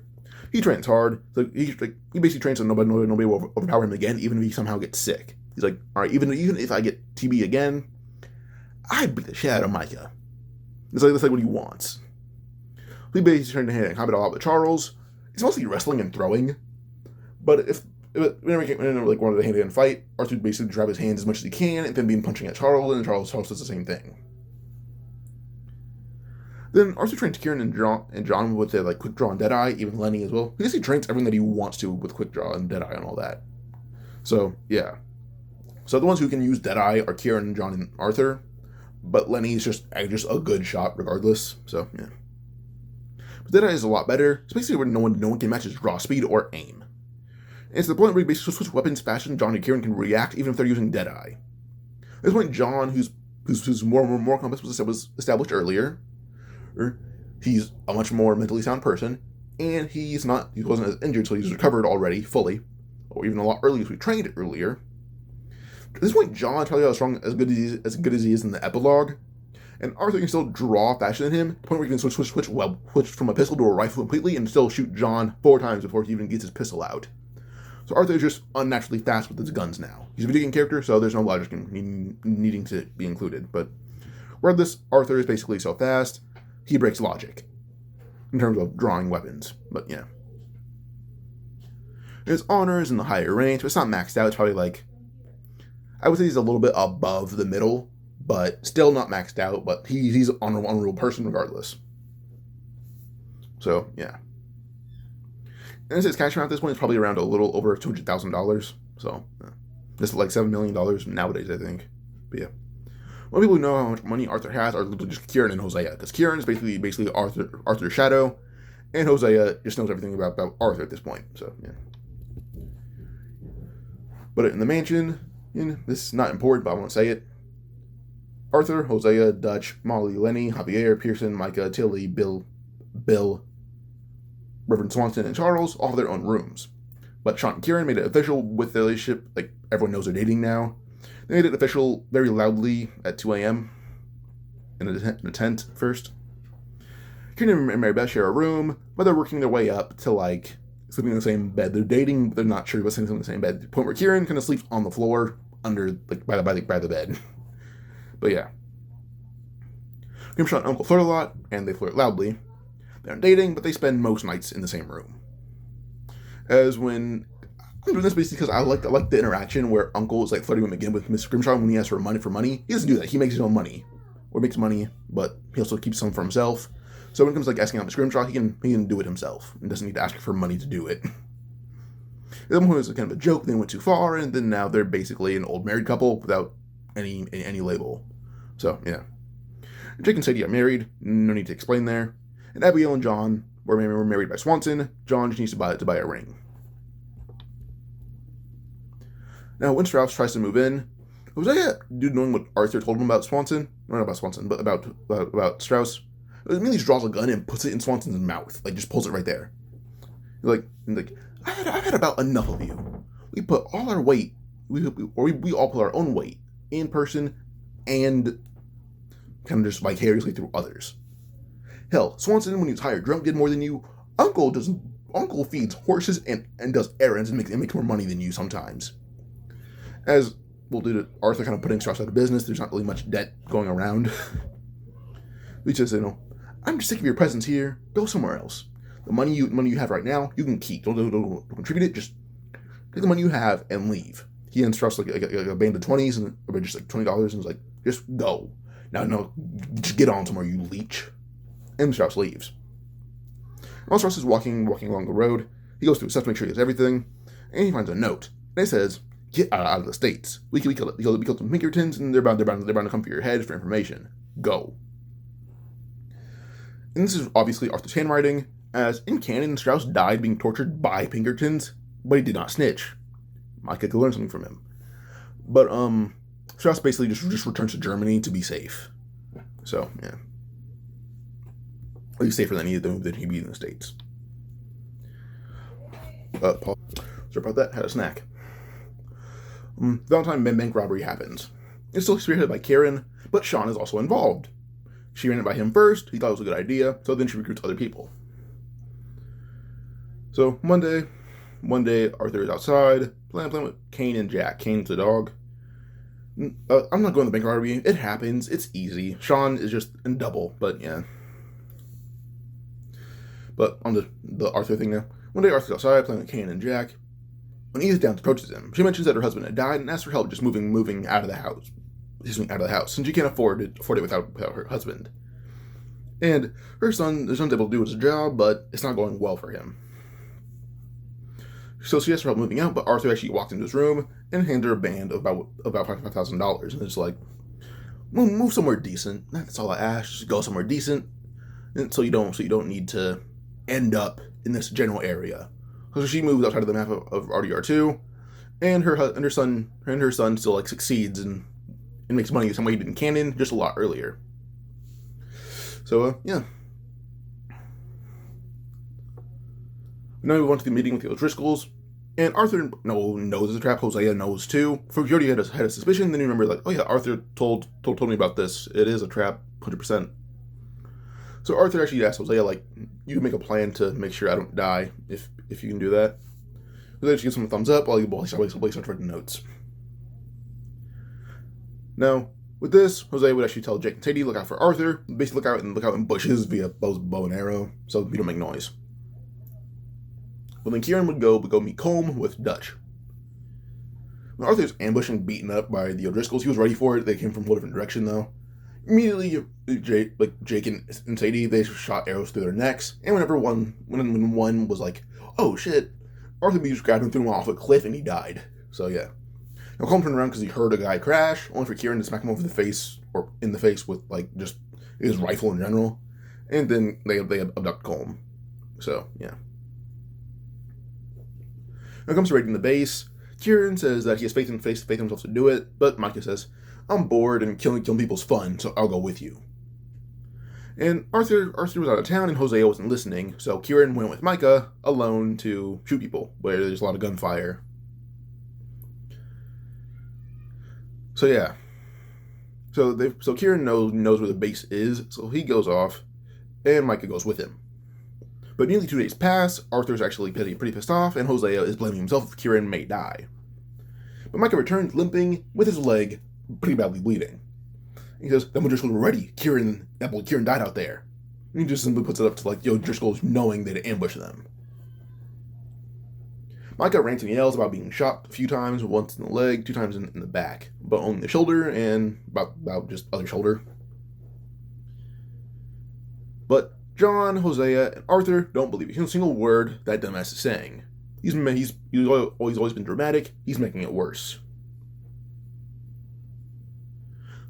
He trains hard. So he basically trains so nobody will overpower him again, even if he somehow gets sick. He's like, all right, even if I get TB again, I beat the shit out of Micah. That's like what he wants. He basically trained to hand combat a lot with Charles. It's mostly wrestling and throwing. But whenever like wanted a hand-to-hand fight, Arthur would basically grab his hands as much as he can, and then begin punching at Charles, and Charles does the same thing. Then Arthur trains Kieran and John with their like quick draw and Deadeye, even Lenny as well. He basically trains everything that he wants to with quick draw and Deadeye and all that. So yeah. So the ones who can use Deadeye are Kieran, John, and Arthur, but Lenny's just a good shot regardless. So yeah. But Deadeye is a lot better, especially when no one can match his draw speed or aim. And it's the point where you basically switch weapons faster than John and Kieran can react, even if they're using Deadeye. At this point, John, who's more compass was established earlier. He's a much more mentally sound person, and he wasn't as injured, so he's recovered already fully, or even a lot earlier as we trained earlier. At this point, John probably as good as he is in the epilogue, and Arthur can still draw faster than him, to the point where he can switch from a pistol to a rifle completely and still shoot John 4 times before he even gets his pistol out. So Arthur is just unnaturally fast with his guns now. He's a video game character, so there's no logic in needing to be included, but regardless, Arthur is basically so fast, he breaks logic in terms of drawing weapons, but yeah. His honor is in the higher range, but it's not maxed out. It's probably like, I would say he's a little bit above the middle, but still not maxed out, but he's an honorable person regardless. So, yeah. And his cash amount at this point is probably around a little over $200,000, so yeah. It's like $7 million nowadays, I think, but yeah. Well, people who know how much money Arthur has are literally just Kieran and Hosea, because Kieran is basically Arthur's shadow, and Hosea just knows everything about Arthur at this point. So yeah. But in the mansion, this is not important, but I want to say it. Arthur, Hosea, Dutch, Molly, Lenny, Javier, Pearson, Micah, Tilly, Bill, Reverend Swanson, and Charles all have their own rooms. But Sean and Kieran made it official with their relationship, like everyone knows they're dating now. They made it official very loudly at 2 a.m. in a tent first. Kieran and Mary Beth share a room, but they're working their way up to like sleeping in the same bed. They're dating, but they're not sure about sleeping in the same bed. To the point where Kieran kind of sleeps on the floor under like by the bed. But yeah. Kieran, Sean, and Uncle flirt a lot, and they flirt loudly. They're dating, but they spend most nights in the same room. As when I'm doing this basically because I like the interaction where Uncle is like flirting again with Mr. Grimshaw when he asks for money. He doesn't do that. He makes his own money, or makes money, but he also keeps some for himself. So when it comes to like asking out Mr. Grimshaw, he can do it himself and doesn't need to ask for money to do it. The other one was kind of a joke. They went too far, and then now they're basically an old married couple without any label. So yeah, Jake and Sadie are married. No need to explain there. And Abigail and John were married by Swanson. John just needs to buy a ring. Now, when Strauss tries to move in, Hosea, dude, knowing what Arthur told him about Swanson, not about Swanson, but about Strauss, immediately draws a gun and puts it in Swanson's mouth, like just pulls it right there. Like I've had about enough of you. We put all our weight, we all put our own weight in person, and kind of just vicariously through others. Hell, Swanson, when he was hired drunk, did more than you. Uncle feeds horses and does errands and makes more money than you sometimes. As well, due to Arthur kind of putting Strauss out of business, there's not really much debt going around. He says, I'm just sick of your presence here. Go somewhere else. The money you have right now, you can keep. Don't contribute it. Just take the money you have and leave. He and Strauss like a band of 20s or just like $20 and was like, just go. No, just get on somewhere, you leech. And Strauss leaves. While Strauss is walking along the road, he goes through his stuff to make sure he has everything, and he finds a note. And it says, "Get out of the States. We killed some Pinkertons, and they're bound to come for your head for information. Go." And this is obviously Arthur's handwriting, as in canon, Strauss died being tortured by Pinkertons, but he did not snitch. Micah could learn something from him. But Strauss basically just returns to Germany to be safe. So yeah. At least safer than he'd be in the States. Paul, sorry about that, had a snack. Valentine bank robbery happens. It's still spearheaded by Karen, but Sean is also involved. She ran it by him first, he thought it was a good idea, so then she recruits other people. So one day Arthur is outside, playing with Kane and Jack. Kane's the dog. I'm not going to the bank robbery, it happens, it's easy. Sean is just in double, but yeah. But on the Arthur thing now. One day Arthur's outside playing with Kane and Jack. When Edith Downs approaches him, she mentions that her husband had died and asks for help just moving out of the house. Since she can't afford it without her husband. And her son's able to do his job, but it's not going well for him. So she asks for help moving out, but Arthur actually walks into his room and hands her a band of about $5,000. And it's like, move somewhere decent. That's all I ask. Just go somewhere decent, and so you don't need to end up in this general area. So she moves outside of the map of RDR2, and her son still like succeeds and makes money the same way he did in canon, just a lot earlier. So yeah. Now we went to the meeting with the O'Driscolls, and Arthur knows it's a trap. Hosea knows too. For he already had a suspicion. Then he remembered, like, oh yeah, Arthur told me about this. It is a trap, 100%. So Arthur actually asked Hosea, like, you can make a plan to make sure I don't die if you can do that. Hosea gives him a thumbs up while he starts writing notes. Now, with this, Hosea would actually tell Jake and Sadie, look out for Arthur. Basically, look out in bushes via bow and arrow, so we don't make noise. Well, then Kieran would go meet Colm with Dutch. When Arthur's ambushed and beaten up by the O'Driscolls, he was ready for it. They came from a whole different direction, though. Immediately, Jake and Sadie, they shot arrows through their necks, and when one was like, oh shit, Arthur just grabbed him, threw him off a cliff, and he died. So yeah. Now Colm turned around because he heard a guy crash, only for Kieran to smack him over the face, or in the face with, like, just his rifle in general, and then they abduct Colm. So, yeah. When it comes to raiding the base, Kieran says that he has faith in himself to do it, but Micah says, I'm bored and killing people's fun, so I'll go with you. And Arthur was out of town and Hosea wasn't listening, so Kieran went with Micah alone to shoot people, where there's a lot of gunfire. So yeah. So Kieran knows where the base is, so he goes off, and Micah goes with him. But nearly 2 days pass, Arthur's actually pretty pissed off, and Hosea is blaming himself if Kieran may die. But Micah returns limping with his leg pretty badly bleeding. He says, "Then when Driscoll were ready, Kieran died out there." And he just simply puts it up to Driscoll's knowing they'd ambush them. Micah rants and yells about being shot a few times, once in the leg, 2 times in the back, but only the shoulder and about just other shoulder. But John, Hosea, and Arthur don't believe a single word that dumbass is saying. He's always been dramatic. He's making it worse.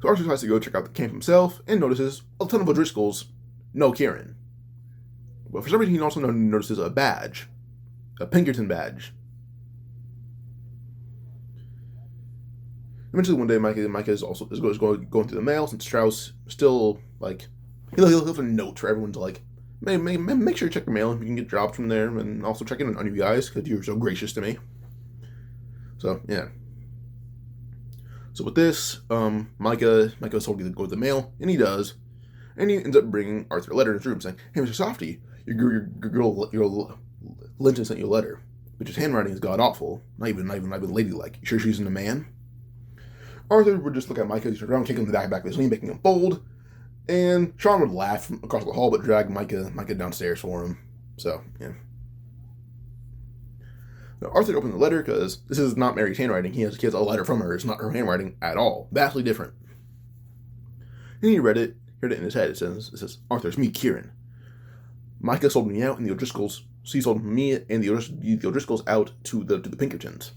So Arthur decides to go check out the camp himself and notices a ton of O'Driscolls, no Kieran. But for some reason, he also notices a badge, a Pinkerton badge. Eventually, one day, Micah is going through the mail since Strauss still he'll have a note for everyone to make sure you check your mail if you can get jobs from there, and also check in on you guys because you're so gracious to me. So yeah. So with this, Micah is told to go to the mail, and he does, and he ends up bringing Arthur a letter in his room saying, "Hey, Mr. Softy, your girl Linton sent you a letter, but his handwriting is god awful, not even ladylike. You sure she's in a man?" Arthur would just look at Micah, turn around, kick him in the back of his knee, making him fold. And Sean would laugh from across the hall, but drag Micah downstairs for him. So, yeah. Now, Arthur opened the letter because this is not Mary's handwriting. He has a letter from her. It's not her handwriting at all. Vastly different. And he read it in his head. It says, "Arthur, it's me, Kieran. Micah sold me out, and the O'Driscolls. She sold me and the O'Driscolls out to the Pinkertons."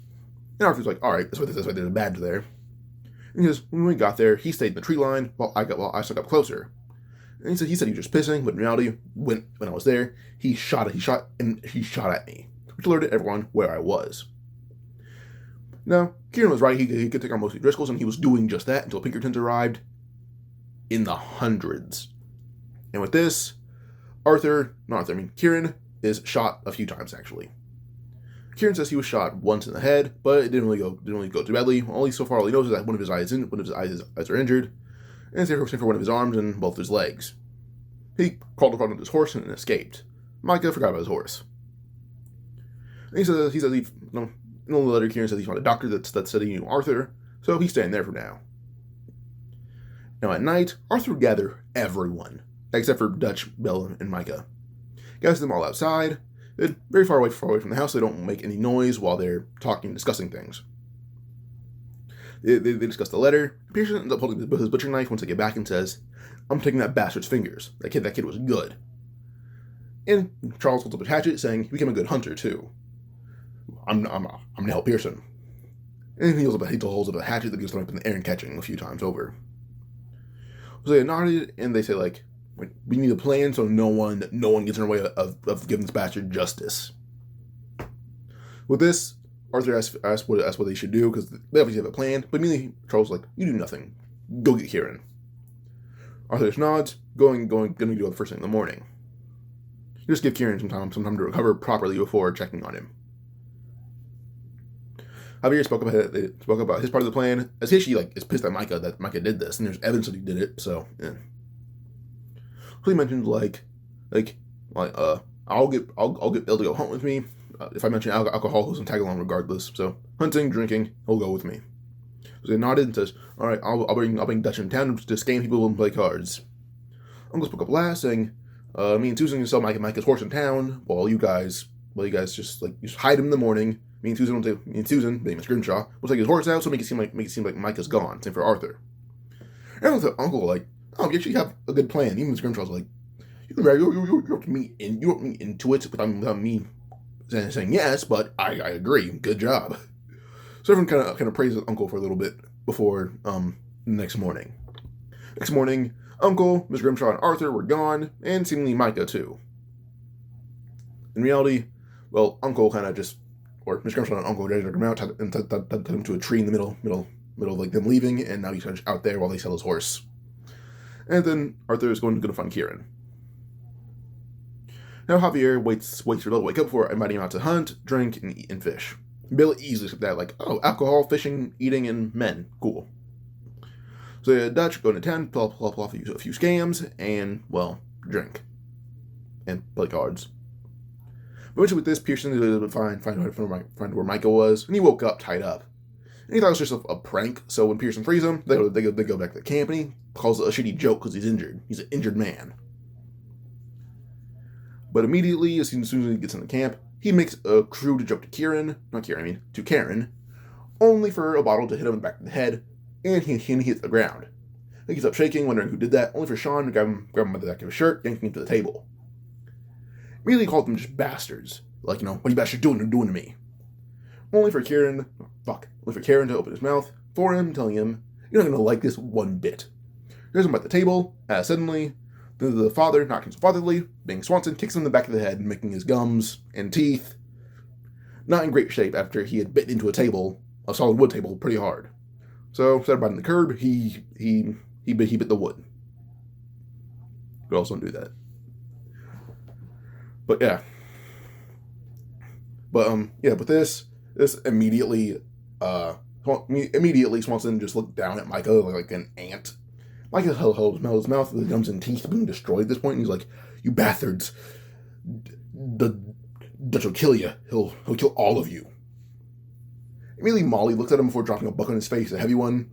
And Arthur's like, "All right, that's why there's a badge there." And he says, "When we got there, he stayed in the tree line while I stuck up closer." And he said he was just pissing, but in reality, when I was there, he shot at me, which alerted everyone where I was. Now, Kieran was right. He could take on most of the Driscolls, and he was doing just that until Pinkertons arrived in the hundreds. And with this, Kieran is shot a few times actually. Kieran says he was shot once in the head, but it didn't really go too badly. All he knows is that one of his eyes are injured, and same for one of his arms and both his legs. He crawled in front of his horse and escaped. Micah forgot about his horse. And he says in the letter, Kieran says he found a doctor that's studying Arthur, so he's staying there for now. Now at night, Arthur would gather everyone, except for Dutch, Bella, and Micah. Gathers them all outside. They're very far away from the house. They don't make any noise while they're talking, discussing things. They discuss the letter. Pearson ends up holding his butcher knife once they get back and says, "I'm taking that bastard's fingers. That kid was good." And Charles holds up a hatchet, saying he became a good hunter too. I'm gonna help Pearson. And he holds up a hatchet that he was throwing up in the air and catching a few times over. So they nodded, and they say we need a plan so no one gets in our way of giving this bastard justice. With this, Arthur asks what they should do, because they obviously have a plan, but immediately Charles is like, "You do nothing. Go get Kieran." Arthur just nods, gonna do it the first thing in the morning. Just give Kieran some time to recover properly before checking on him. Javier spoke about his part of the plan, as he actually is pissed at Micah that Micah did this, and there's evidence that he did it, so yeah. So he mentions I'll get Bill to go hunt with me. If I mention alcohol, he'll tag along regardless. So hunting, drinking, he'll go with me. So he nodded and says, "All right, I'll bring Dutch in town to scam people and play cards." Uncle spoke up last, saying, "Me and Susan can sell Micah's horse in town, while you guys just hide him in the morning. Me and Susan, being Miss Grimshaw, will take his horse out, so make it seem like Micah's gone. Same for Arthur." And I thought, Uncle, "Oh, you actually have a good plan." Even Miss Grimshaw's like, "You want me into it without me saying yes, but I agree. Good job." So everyone kind of praises Uncle for a little bit before the next morning. Next morning, Uncle, Miss Grimshaw, and Arthur were gone, and seemingly Micah too. In reality, Uncle Miss Grimshaw and Uncle dragged him out and took him to a tree in the middle middle of like them leaving, and now he's out there while they sell his horse. And then Arthur is going to find Kieran. Now Javier waits for Bill to wake up before inviting him out to hunt, drink, and eat and fish. Bill easily accepts that, like, oh, alcohol, fishing, eating, and men. Cool. So Dutch go into town, pull off a few scams, and, well, drink. And play cards. Eventually with this, Pearson would find where Michael was, and he woke up tied up. And he thought it was just a prank, so when Pearson frees him, they go back to the camp, and he calls it a shitty joke because he's injured. He's an injured man. But immediately, as soon as he gets in the camp, he makes a crude joke to Karen, only for a bottle to hit him in the back of the head, and he hits the ground. He gets up shaking, wondering who did that, only for Sean to grab him by the back of his shirt, yanking him to the table. Immediately called them just bastards. Like, what are you bastards doing to me? Only for Karen to open his mouth for him, telling him, you're not going to like this one bit. Here's him at the table, as suddenly, the father, not so fatherly, being Swanson, kicks him in the back of the head, making his gums and teeth not in great shape after he had bit into a solid wood table, pretty hard. So, instead of biting the curb, he bit the wood. Could also do that. But yeah. But this immediately Swanson just looked down at Micah like an ant. Micah held his mouth with his gums and teeth being destroyed at this point, and he's like, you bastards. The Dutch will kill you. He'll kill all of you. Immediately Molly looks at him before dropping a buck on his face, a heavy one,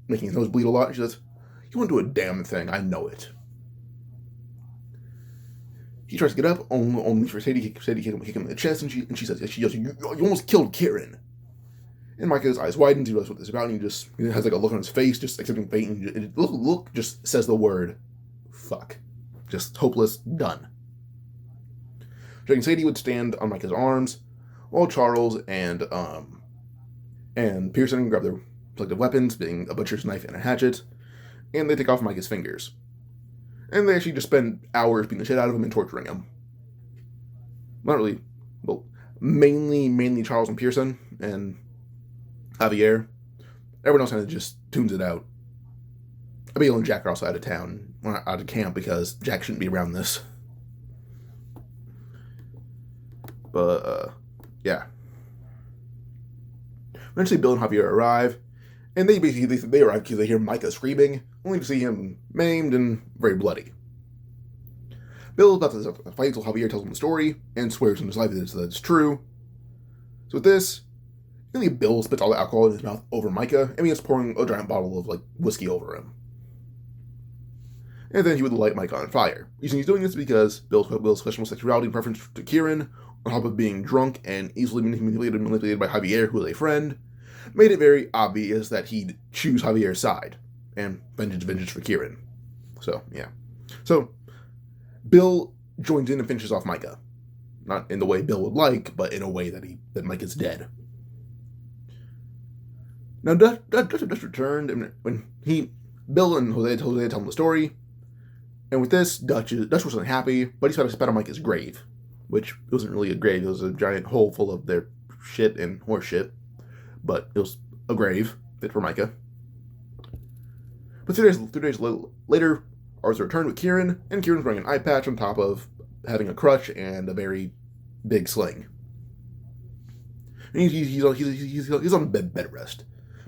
making his nose bleed a lot. She says, you won't do a damn thing, I know it. He tries to get up, only for Sadie to kick him in the chest, and she says, you almost killed Kieran. And Micah's eyes widen, he realizes what this is about, and he has like a look on his face, just accepting fate, and look just says the word, fuck. Just hopeless, done. Jake and Sadie would stand on Micah's arms, while Charles and Pearson grab their selective weapons, being a butcher's knife and a hatchet, and they take off Micah's fingers. And they actually just spend hours beating the shit out of him and torturing him. Not really, well, mainly Charles and Pearson, and Javier. Everyone else kind of just tunes it out. Abigail and Jack are also out of town, out of camp, because Jack shouldn't be around this. But, yeah. Eventually, Bill and Javier arrive, and they arrive because they hear Micah screaming, only to see him maimed and very bloody. Bill is about to fight until Javier tells him the story, and swears on his life that it's true. So with this, Bill spits all the alcohol in his mouth over Micah, and begins pouring a giant bottle of whiskey over him. And then he would light Micah on fire. He's doing this because Bill's questionable sexuality and preference to Kieran, on top of being drunk and easily manipulated by Javier, who is a friend, made it very obvious that he'd choose Javier's side, and vengeance for Kieran. So, yeah. So, Bill joins in and finishes off Micah. Not in the way Bill would like, but in a way that Micah's dead. Now, Dutch returned, and when Bill and Jose tell him the story, and with this, Dutch wasn't happy, but he spat on Micah's grave, which wasn't really a grave, it was a giant hole full of their shit and horse shit, but it was a grave fit for Micah. But 3 days later, Arthur returned with Kieran, and Kieran's wearing an eye patch on top of having a crutch and a very big sling. And he's on bed rest.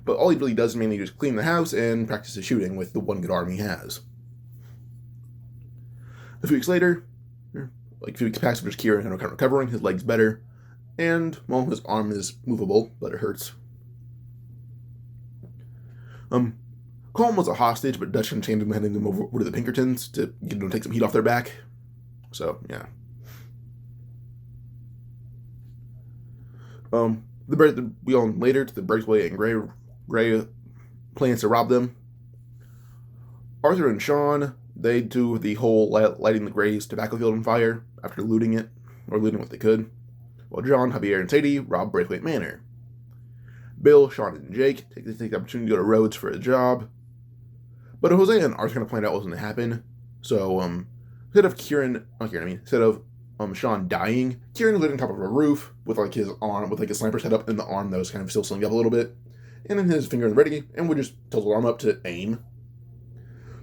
But all he really does is mainly just clean the house and practice his shooting with the one good arm he has. A few weeks later, a few weeks past, just Kieran kind of recovering, his leg's better, and, well, his arm is movable, but it hurts. Colm was a hostage, but Dutch chained him, handing him over to the Pinkertons to take some heat off their back. So, yeah. We go on later to the Breakaway and Gray plans to rob them. Arthur and Sean, they do the whole lighting the Gray's tobacco field on fire after looting it, or looting what they could, while John, Javier, and Sadie rob Braithwaite Manor. Bill, Sean, and Jake take the opportunity to go to Rhodes for a job, but Jose and Arthur kind of planned out what was going to happen, so instead of Sean dying, Kieran was on top of a roof with his arm, with his sniper set up in the arm that was kind of still slinging up a little bit, and then his finger ready, and would just tilt his arm up to aim.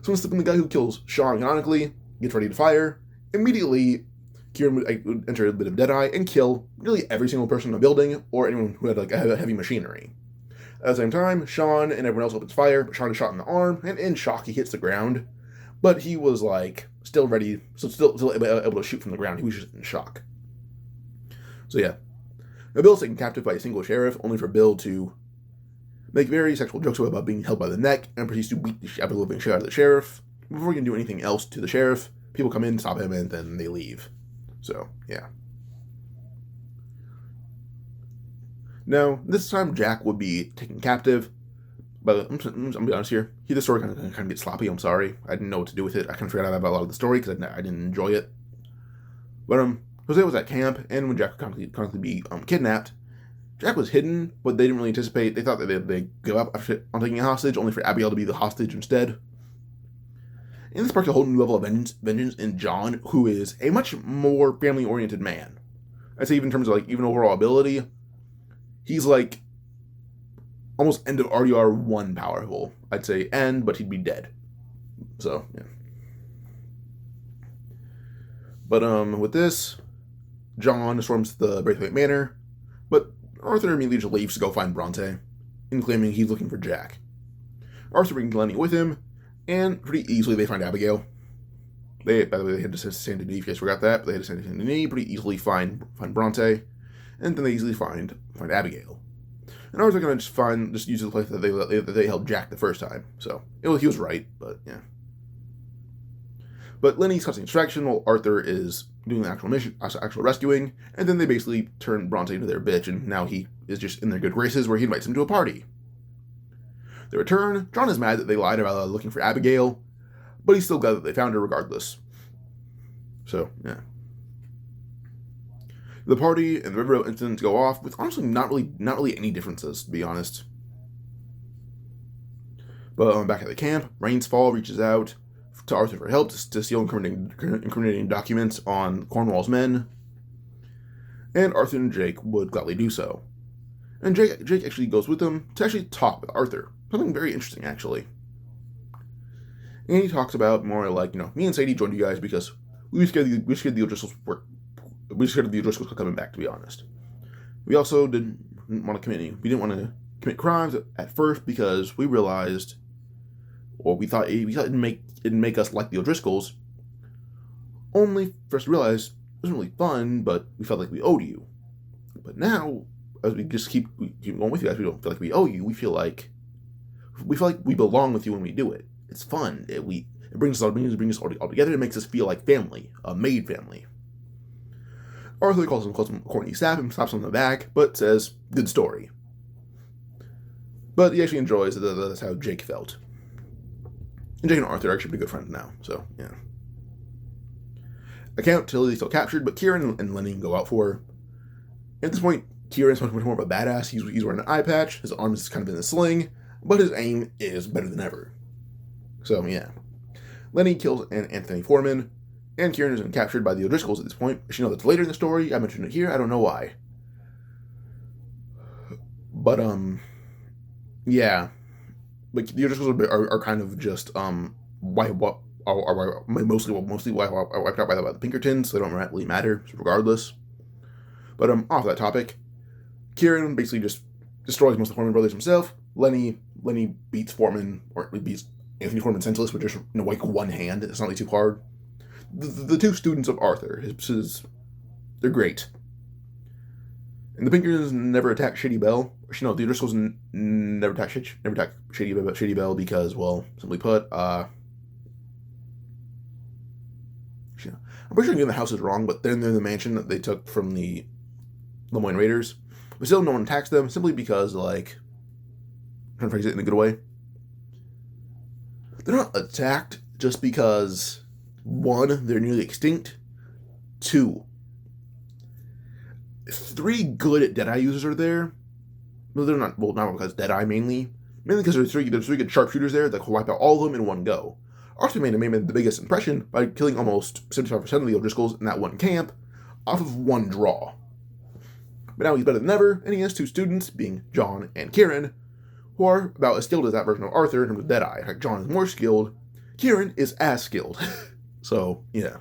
So when the guy who kills Sean canonically gets ready to fire, immediately Kieran would enter a bit of Deadeye and kill nearly every single person in the building, or anyone who had like heavy machinery. At the same time, Sean and everyone else opens fire, but Sean is shot in the arm, and in shock he hits the ground. But he was like still ready, so still able to shoot from the ground. He was just in shock. So yeah, now Bill is taken captive by a single sheriff, only for Bill to make very sexual jokes about being held by the neck, and proceeds to beat the absolute living shit out of the sheriff. Before he can do anything else to the sheriff, people come in, stop him, and then they leave. So yeah. Now, this time Jack would be taken captive, but I'm going to be honest here, the story kind of gets sloppy, I'm sorry. I didn't know what to do with it. I kind of forgot about a lot of the story because I didn't enjoy it. But Jose was at camp, and when Jack would constantly be kidnapped, Jack was hidden, but they didn't really anticipate. They thought that they'd give up on taking a hostage, only for Abigail to be the hostage instead. And this sparks a whole new level of vengeance in John, who is a much more family-oriented man. I'd say even in terms of even overall ability, he's like almost end of RDR1 powerful. I'd say end, but he'd be dead. So, yeah. But with this, John storms the Braithwaite Manor, but Arthur immediately just leaves to go find Bronte, and claiming he's looking for Jack. Arthur brings Lenny with him, and pretty easily they find Abigail. By the way, they had to send Saint Denis, if you guys forgot that, but they had to send Saint Denis, pretty easily find Bronte, and then they easily find Abigail. And Arthur's gonna just use the place that they held Jack the first time. So he was right, but yeah. But Lenny's causing distraction while Arthur is doing the actual rescuing, and then they basically turn Bronte into their bitch, and now he is just in their good graces where he invites him to a party. They return. John is mad that they lied about looking for Abigail, but he's still glad that they found her regardless. So yeah. The party and the river incidents go off with honestly not really any differences, to be honest. But back at the camp, Rainsfall reaches out to Arthur for help to steal incriminating documents on Cornwall's men, and Arthur and Jake would gladly do so. And Jake actually goes with them to actually talk with Arthur. Something very interesting, actually. And he talks about more like, me and Sadie joined you guys because we were scared the O'Driscolls coming back, to be honest. We also didn't want to commit crimes at first because we realized, or we thought it'd make us like the O'Driscolls, only for us to realize it wasn't really fun, but we felt like we owed you. But now, as we just keep going with you guys, we don't feel like we owe you. We feel like we belong with you when we do it. It's fun. It brings us all together. It makes us feel like family, a made family. Arthur calls him corny sap and slaps him on the back, but says, good story. But he actually enjoys that that's how Jake felt. And Jake and Arthur are actually pretty good friends now, so yeah. Account Tilly's still captured, but Kieran and Lenny go out for her. At this point, Kieran's much more of a badass. He's wearing an eye patch, his arm is kind of in a sling, but his aim is better than ever. So yeah. Lenny kills Anthony Foreman, and Kieran is captured by the O'Driscolls at this point. She knows that's later in the story. I mentioned it here. I don't know why. But, yeah. Like, the O'Driscolls are kind of just, mostly wiped out by the Pinkertons, so they don't really matter, regardless. But, off that topic, Kieran basically just destroys most of the Foreman brothers himself. Lenny beats Foreman, or beats Anthony Foreman senseless with just, like one hand. It's not really too hard. The two students of Arthur, they're great. And the Pinkertons never attack Shady Belle. The O'Driscolls never attack Shady Belle because, well, simply put, I'm pretty sure the name of the house is wrong, but they're in the mansion that they took from the Lemoyne Raiders. But still, no one attacks them simply because, I'm trying to phrase it in a good way. They're not attacked just because, 1, they're nearly extinct. 2, 3 good Deadeye users are there. No, they're not. Well, not because Deadeye mainly because there's 3 good sharpshooters there that can wipe out all of them in one go. Arthur made the biggest impression by killing almost 75% of the O'Driscolls in that one camp off of one draw. But now he's better than ever, and he has 2 students, being John and Kieran, who are about as skilled as that version of Arthur in terms of Deadeye. Like, John is more skilled. Kieran is as skilled. So, yeah.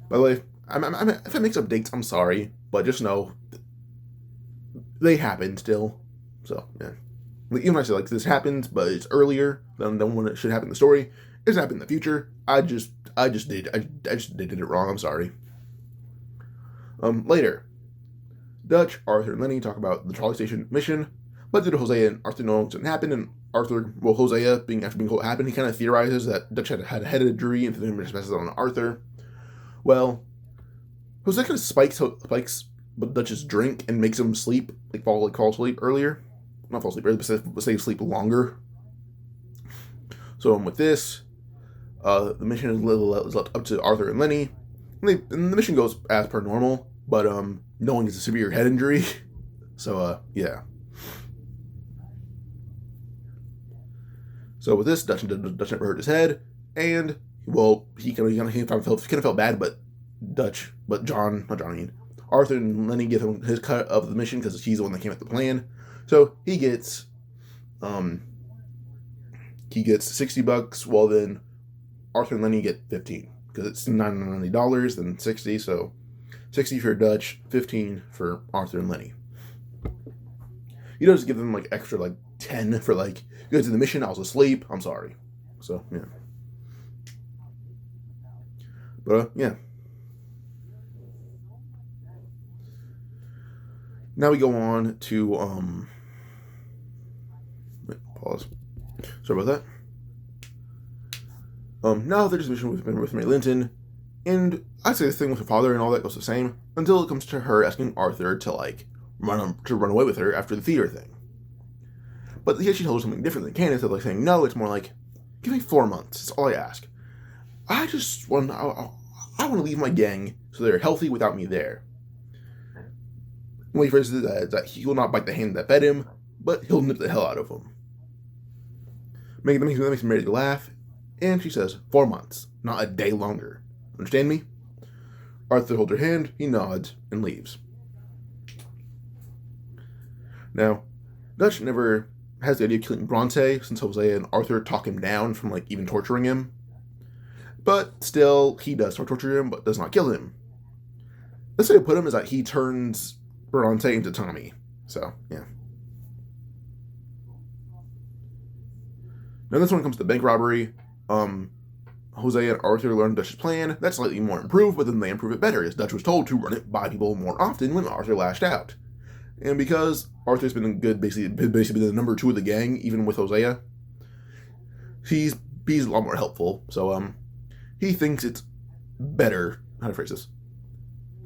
By the way, if I mix up dates, I'm sorry. But just know, they happen still. So, yeah. Even when I say, like, this happens, but it's earlier than when it should happen in the story, it's happened in the future. I just did it wrong. I'm sorry. Later, Dutch, Arthur, and Lenny talk about the trolley station mission, but due to Hosea and Arthur know it didn't happen, and Arthur, well, Hosea after being told it happened, he kind of theorizes that Dutch had a head injury and then just messes on Arthur. Well, Hosea kind of spikes Dutch's drink and makes him sleep, fall asleep earlier. Not fall asleep earlier, but stay asleep longer. So with this, the mission is left up to Arthur and Lenny, and the mission goes as per normal, but knowing it's a severe head injury, so yeah. So with this, Dutch never hurt his head, and well, he kind of felt bad, but Arthur and Lenny give him his cut of the mission because he's the one that came up with the plan. So he gets $60, while then Arthur and Lenny get 15 because it's $90, then 60. So 60 for Dutch, 15 for Arthur and Lenny. He does give them extra 10 for you guys did the mission. I was asleep. I'm sorry. So yeah. But yeah. Now we go on to pause. Sorry about that. Now they're just mission with Mary Linton, and I'd say the thing with her father and all that goes the same until it comes to her asking Arthur to run away with her after the theater thing. But here she told her something different than Candace, of saying no. It's more like, give me 4 months. That's all I ask. I want to leave my gang so they're healthy without me there. The way he phrases it is that he will not bite the hand that fed him, but he'll nip the hell out of him. That makes Mary laugh, and she says, 4 months, not a day longer. Understand me? Arthur holds her hand, he nods, and leaves. Now, Dutch never has the idea of killing Bronte, since Hosea and Arthur talk him down from even torturing him. But still, he does torture him, but does not kill him. Let's say to put him is that he turns Bronte into Tommy. So, yeah. Now this one comes to the bank robbery. Hosea and Arthur learn Dutch's plan. That's slightly more improved, but then they improve it better, as Dutch was told to run it by people more often when Arthur lashed out. And because Arthur's been basically the number 2 of the gang, even with Hosea, he's a lot more helpful. So he thinks it's better. How to phrase this?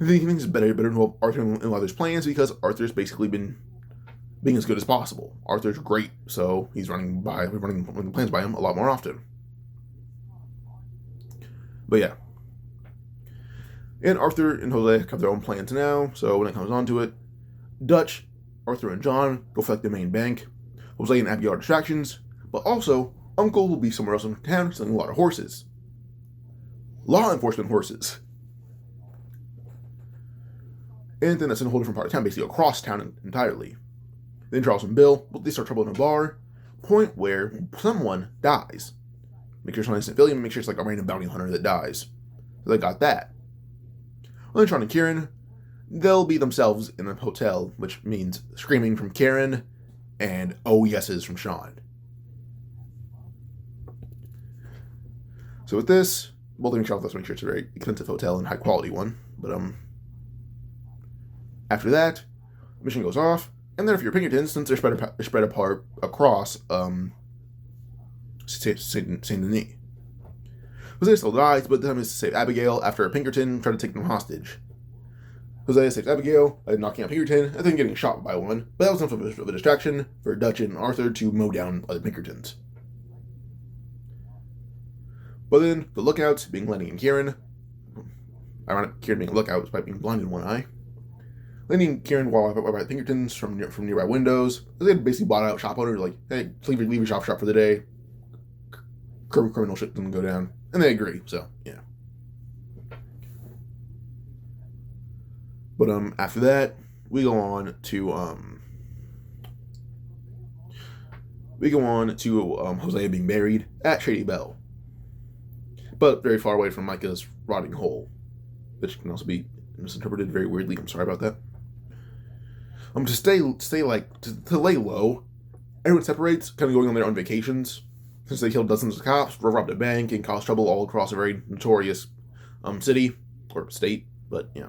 He thinks it's better to involve Arthur in Arthur's plans because Arthur's basically been being as good as possible. Arthur's great, so he's running plans by him a lot more often. But yeah. And Arthur and Hosea have their own plans now, so when it comes on to it, Dutch, Arthur, and John go for the main bank. Hosea and Abigail are distractions, but also Uncle will be somewhere else in town selling a lot of horses. Law enforcement horses. And then that's in a whole different part of town, basically across town entirely. Then Charles and Bill, they start trouble in a bar, point where someone dies. Make sure it's not an instant civilian, make sure it's a random bounty hunter that dies. So they got that. Well, then Sean and Kieran, they'll be themselves in a hotel, which means screaming from Kieran and oh yeses from Sean. So with this, well, they make sure it's a very expensive hotel and high quality one. But after that, the mission goes off, and then if you're Pinkertons, since they're spread apart across Saint Denis. Hosea still dies, but this time is to save Abigail after a Pinkerton tried to take them hostage. Hosea saves Abigail by knocking out Pinkerton and then getting shot by one, but that was enough of a distraction for Dutch and Arthur to mow down other Pinkertons. But then the lookouts, being Lenny and Kieran, ironic, Kieran being a lookout despite being blind in one eye. Lenny and Kieran walk by Pinkertons from nearby windows. They had basically bought out shop owners, hey, leave your shop for the day. Criminal shit doesn't go down. And they agree, so, yeah. But after that, we go on to Hosea being buried at Shady Belle, but very far away from Micah's rotting hole, which can also be misinterpreted very weirdly. I'm sorry about that. To lay low, everyone separates, kind of going on their own vacations, since they killed dozens of cops, robbed a bank, and caused trouble all across a very notorious city or state. But yeah.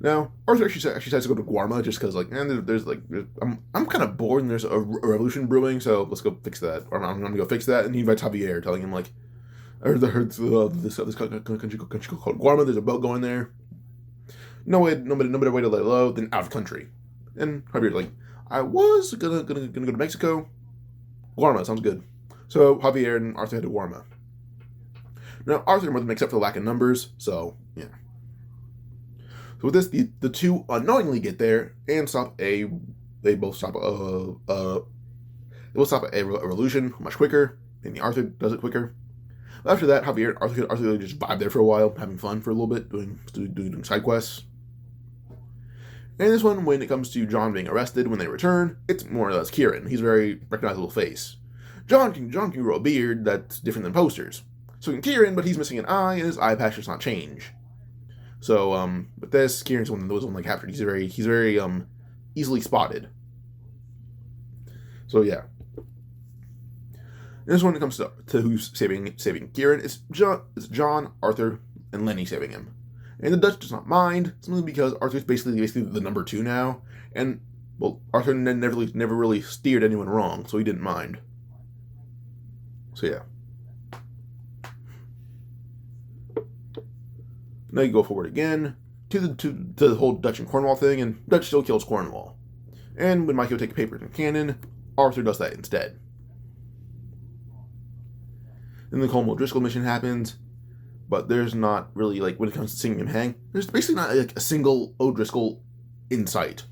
Now, Arthur actually decides to go to Guarma just because, like, I'm kind of bored and there's a revolution brewing, so let's go fix that. Or I'm going to go fix that, and he invites Javier, telling him, like, I heard this country called Guarma, there's a boat going there. No better way to lay low than out of country. And Javier's like, I was gonna go to Mexico. Guarma, sounds good. So Javier and Arthur head to Guarma. Now, Arthur more than makes up for the lack of numbers, so, yeah. So with this, the two unknowingly get there and they both stop a revolution much quicker, and Arthur does it quicker. After that, Javier and Arthur just vibe there for a while, having fun for a little bit, doing side quests. And this one, when it comes to John being arrested when they return, it's more or less Kieran. He's a very recognizable face. John can grow a beard that's different than Poster's. So can Kieran, but he's missing an eye, and his eye patch does not change. So, with this, Kieran's one of those like captured. He's very easily spotted. So yeah. And this one, when it comes to who's saving Kieran, it's John, Arthur, and Lenny saving him. And the Dutch does not mind, simply because Arthur's basically the number 2 now, and, well, Arthur never really steered anyone wrong, so he didn't mind. So yeah. Now you go forward again to the whole Dutch and Cornwall thing, and Dutch still kills Cornwall. And when Micah takes papers and cannon, Arthur does that instead. Then the Colm O'Driscoll mission happens, but there's not really, like, when it comes to seeing him hang, there's basically not, like, a single O'Driscoll in sight.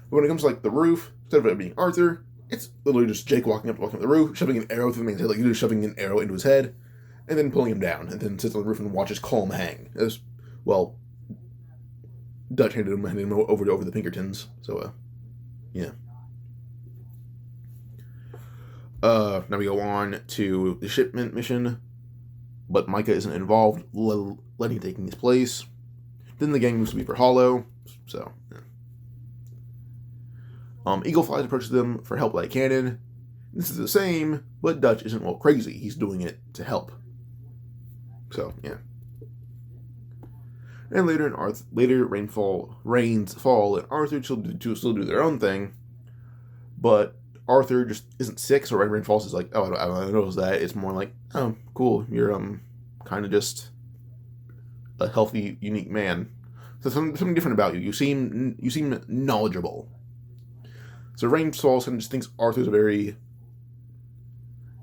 But when it comes to, like, the roof, instead of it being Arthur, it's literally just Jake walking up the roof, shoving an arrow through the man's head, like, just shoving an arrow into his head, and then pulling him down, and then sits on the roof and watches Colm hang. As, well, Dutch handed him over the Pinkertons, so, yeah. Now we go on to the shipment mission, but Micah isn't involved, Lenny taking his place. Then the gang moves to Beaver Hollow, so, yeah. Eagle Flies approaches them for help with a cannon. This is the same, but Dutch isn't, well, crazy. He's doing it to help. So, yeah. And later rains fall, and Arthur still do their own thing, but Arthur just isn't sick, so rain falls is like, oh, I don't notice that. It's more like, oh, cool, you're kind of just a healthy, unique man. So something different about you. You seem knowledgeable. So rain falls and just thinks Arthur's a very,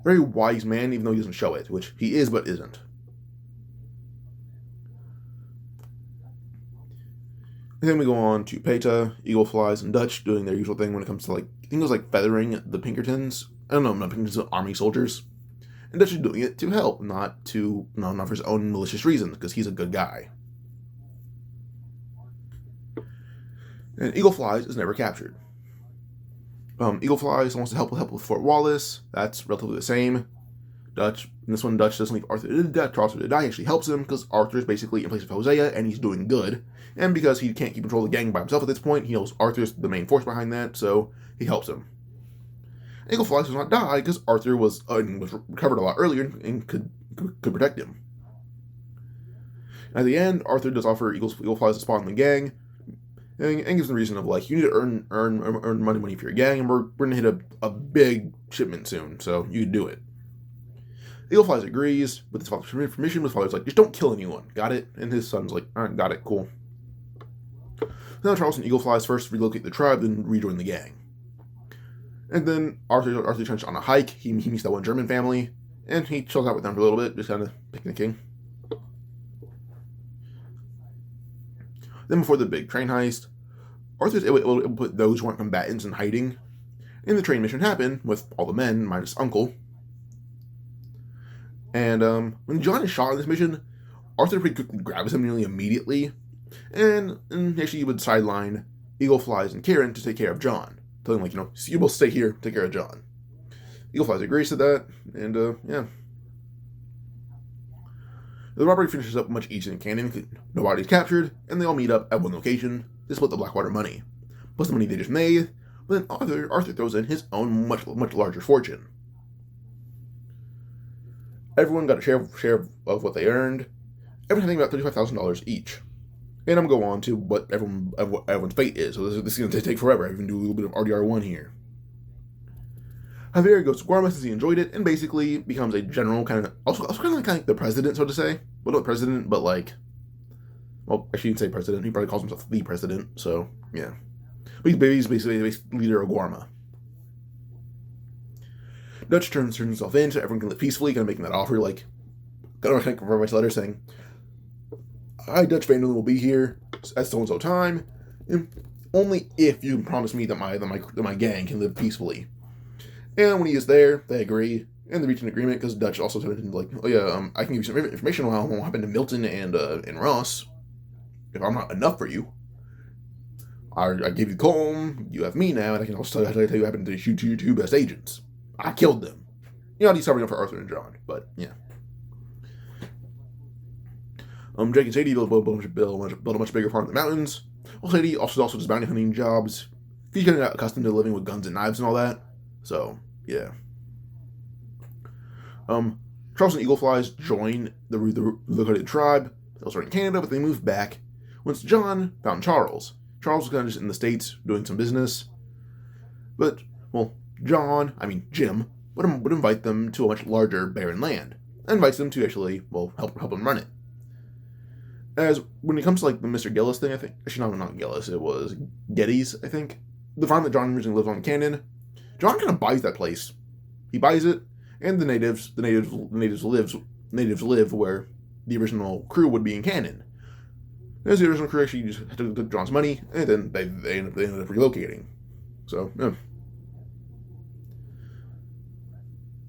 very wise man, even though he doesn't show it, which he is but isn't. And then we go on to Peta, Eagle Flies, and Dutch doing their usual thing when it comes to, like, I think it was like feathering the Pinkertons. I don't know, not Pinkertons, army soldiers. And Dutch is doing it to help, not for his own malicious reasons, because he's a good guy. And Eagle Flies is never captured. Eagle Flies wants to help with Fort Wallace. That's relatively the same. Dutch doesn't leave Arthur to die. He actually helps him because Arthur is basically in place of Hosea, and he's doing good. And because he can't keep control of the gang by himself at this point, he knows Arthur's the main force behind that, so he helps him. Eagle Flies does not die because Arthur was recovered a lot earlier and could protect him. At the end, Arthur does offer Eagle Flies a spot in the gang, and gives the reason of, like, you need to earn money for your gang, and we're going to hit a big shipment soon, so you can do it. Eagle Flies agrees with his father's permission. His father's like, just don't kill anyone, got it? And his son's like, alright, got it, cool. Now Charles and Eagle Flies first relocate the tribe, then rejoin the gang. And then Arthur turns on a hike. He meets that one German family, and he chills out with them for a little bit, just kind of picnicking. Then before the big train heist, Arthur's able to put those who aren't combatants in hiding, and the train mission happened with all the men, minus Uncle. And when John is shot in this mission, Arthur pretty quickly grabs him nearly immediately, And she would sideline Eagle Flies and Karen to take care of John, telling him, like, you both stay here, take care of John. Eagle Flies agrees to that, and yeah. The robbery finishes up much easier than Canyon. Nobody's captured, and they all meet up at one location to split the Blackwater money, plus the money they just made. But then Arthur throws in his own much larger fortune. Everyone got a share of what they earned. Everything about $35,000 each. And I'm going to go on to what everyone's fate is. So this is going to take forever. I even do a little bit of RDR2 here. Javier goes to Guarma since he enjoyed it, and basically becomes a general kind of, also kind of like the president, so to say. Well, not president, but like, well, actually, you can say president. He probably calls himself the president, so yeah. But he's basically the leader of Guarma. Dutch turns himself in so everyone can live peacefully, kind of making that offer, like, kind of write a letter saying, "I, Dutch Vanderlyn, will be here at so-and-so time, and only if you can promise me that my gang can live peacefully." And when he is there, they agree, and they reach an agreement, because Dutch also said, like, "Oh yeah, I can give you some information on what happened to Milton and Ross, if I'm not enough for you. I gave you Colm, you have me now, and I can also tell you what happened to your two best agents. I killed them." He's covering up for Arthur and John, but yeah. Jake and Sadie build a much bigger farm in the mountains. Well, Sadie also does bounty hunting jobs. He's getting accustomed to living with guns and knives and all that. So, yeah. Charles and Eagle Flies join the Lakota tribe. They also in Canada, but they moved back once John found Charles. Charles was kind of just in the States doing some business. But, well, Jim, would invite them to a much larger barren land. And invites them to actually, well, help him run it. As when it comes to, like, the Mr. Gillis thing, I think, actually, not Gillis, it was Geddes, I think. The farm that John originally lived on in Canyon. John kind of buys that place. He buys it, and the natives live where the original crew would be in Canyon. As the original crew actually just took John's money, and then they ended up relocating. So, yeah.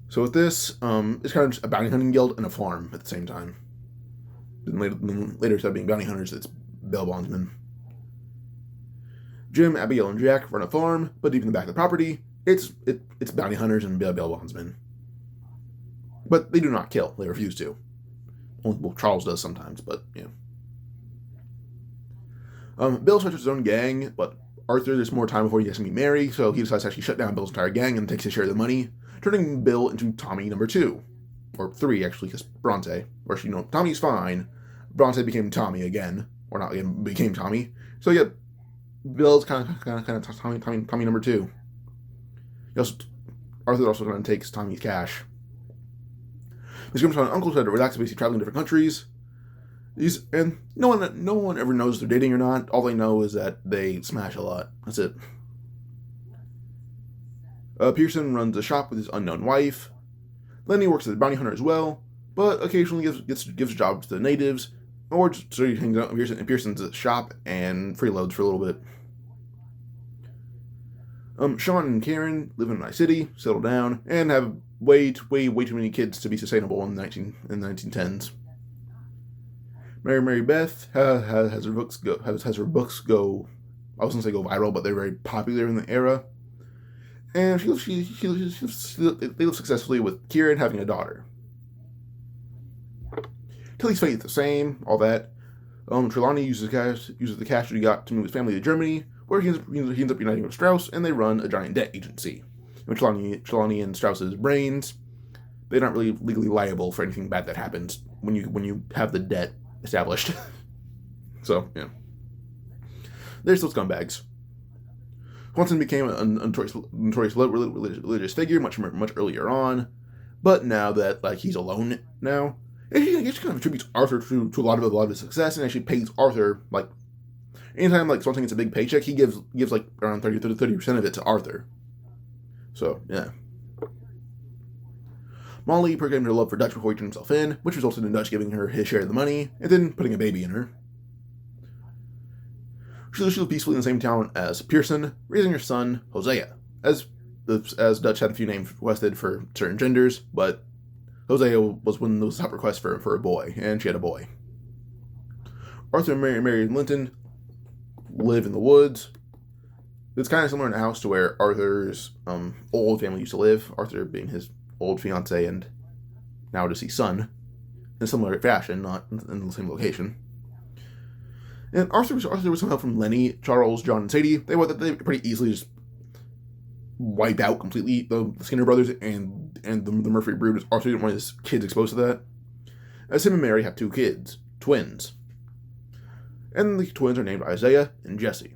So with this, it's kind of just a bounty hunting guild and a farm at the same time. Then later instead of being bounty hunters, it's bail bondsmen. Jim, Abigail, and Jack run a farm, but deep in the back of the property, it's bounty hunters and bail bondsmen. But they do not kill. They refuse to. Well, Charles does sometimes, but yeah. Bill starts his own gang, but Arthur, there's more time before he has to meet Mary, so he decides to actually shut down Bill's entire gang and takes his share of the money, turning Bill into Tommy number 2. Or 3, actually, because Bronte. Or, Tommy's fine. Bronte became Tommy again. Or not again, became Tommy. So, yeah, Bill's kind of Tommy number 2. Arthur also kind of takes Tommy's cash. This comes from an uncle who had to relax, basically traveling to different countries. And no one ever knows if they're dating or not. All they know is that they smash a lot. That's it. Pearson runs a shop with his unknown wife. Lenny works as a bounty hunter as well, but occasionally gives jobs to the natives, or just so he hangs out in Pearson's shop and freeloads for a little bit. Sean and Karen live in a nice city, settle down, and have way too many kids to be sustainable in the 1910s. Mary Beth has her books go. I was gonna say go viral, but they're very popular in the era. And they live successfully with Kieran having a daughter. Tilly's fate is the same, all that. Trelawney uses the cash that he got to move his family to Germany, where he ends up uniting with Strauss, and they run a giant debt agency. With Trelawney and Strauss's brains, they're not really legally liable for anything bad that happens when you have the debt established. So, yeah. They're still scumbags. Swanson became a notorious religious figure much earlier on, but now that he's alone now, he kind of attributes Arthur to a lot of his success, and actually pays Arthur anytime Swanson gets a big paycheck, he gives around 30% of it to Arthur. So yeah. Molly proclaimed her love for Dutch before he turned himself in, which resulted in Dutch giving her his share of the money and then putting a baby in her. She lives peacefully in the same town as Pearson, raising her son, Hosea, as Dutch had a few names requested for certain genders, but Hosea was one of those top requests for a boy, and she had a boy. Arthur and Mary Linton live in the woods. It's kind of similar in a house to where Arthur's old family used to live, Arthur being his old fiance and now deceased son, in a similar fashion, not in the same location. And Arthur was some help from Lenny, Charles, John, and Sadie. They pretty easily just wipe out completely the Skinner brothers and the Murphy brood. Arthur didn't want his kids exposed to that. As him and Mary have 2 kids, twins. And the twins are named Isaiah and Jesse.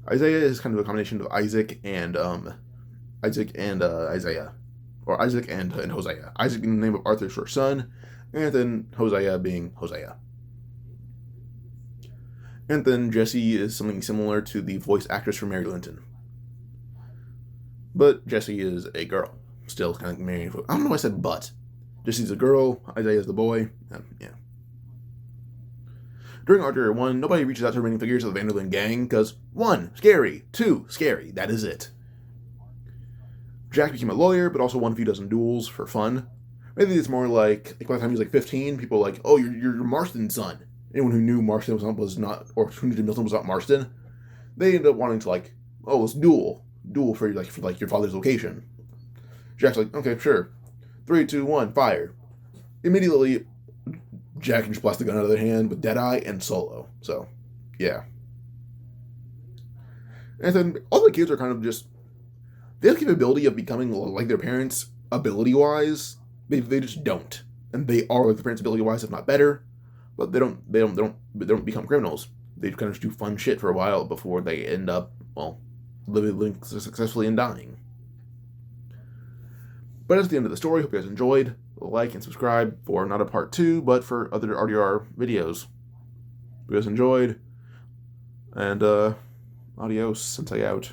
Isaiah is kind of a combination of Isaac and Isaiah. Or Isaac and Hosea. Isaac being the name of Arthur's first son, and then Hosea being Hosea. And then Jessie is something similar to the voice actress for Mary Linton. But Jessie is a girl. Still kind of like Mary. I don't know why I said but. Jessie's a girl, Isaiah's the boy. Yeah. During RDR1, nobody reaches out to remaining figures of the Vanderlyn gang because 1, scary, 2, scary. That is it. Jack became a lawyer, but also won a few dozen duels for fun. Maybe it's more like by the time he was like 15, people were like, oh, you're Marston's son. Anyone who knew Marston was not, or who knew Milton was not Marston, they ended up wanting to like, oh, let's duel for your father's location. Jack's like, okay, sure. 3, 2, 1, fire. Immediately, Jack can just blast the gun out of their hand with Deadeye and Solo. So, yeah. And then all the kids are kind of just, they have the capability of becoming like their parents ability-wise. They just don't. And they are like their parents ability-wise, if not better. But they don't become criminals. They kind of just do fun shit for a while before they end up, well, living successfully and dying. But that's the end of the story. Hope you guys enjoyed. Like and subscribe for not a part 2, but for other RDR videos. Hope you guys enjoyed. And, adios, Sensei out.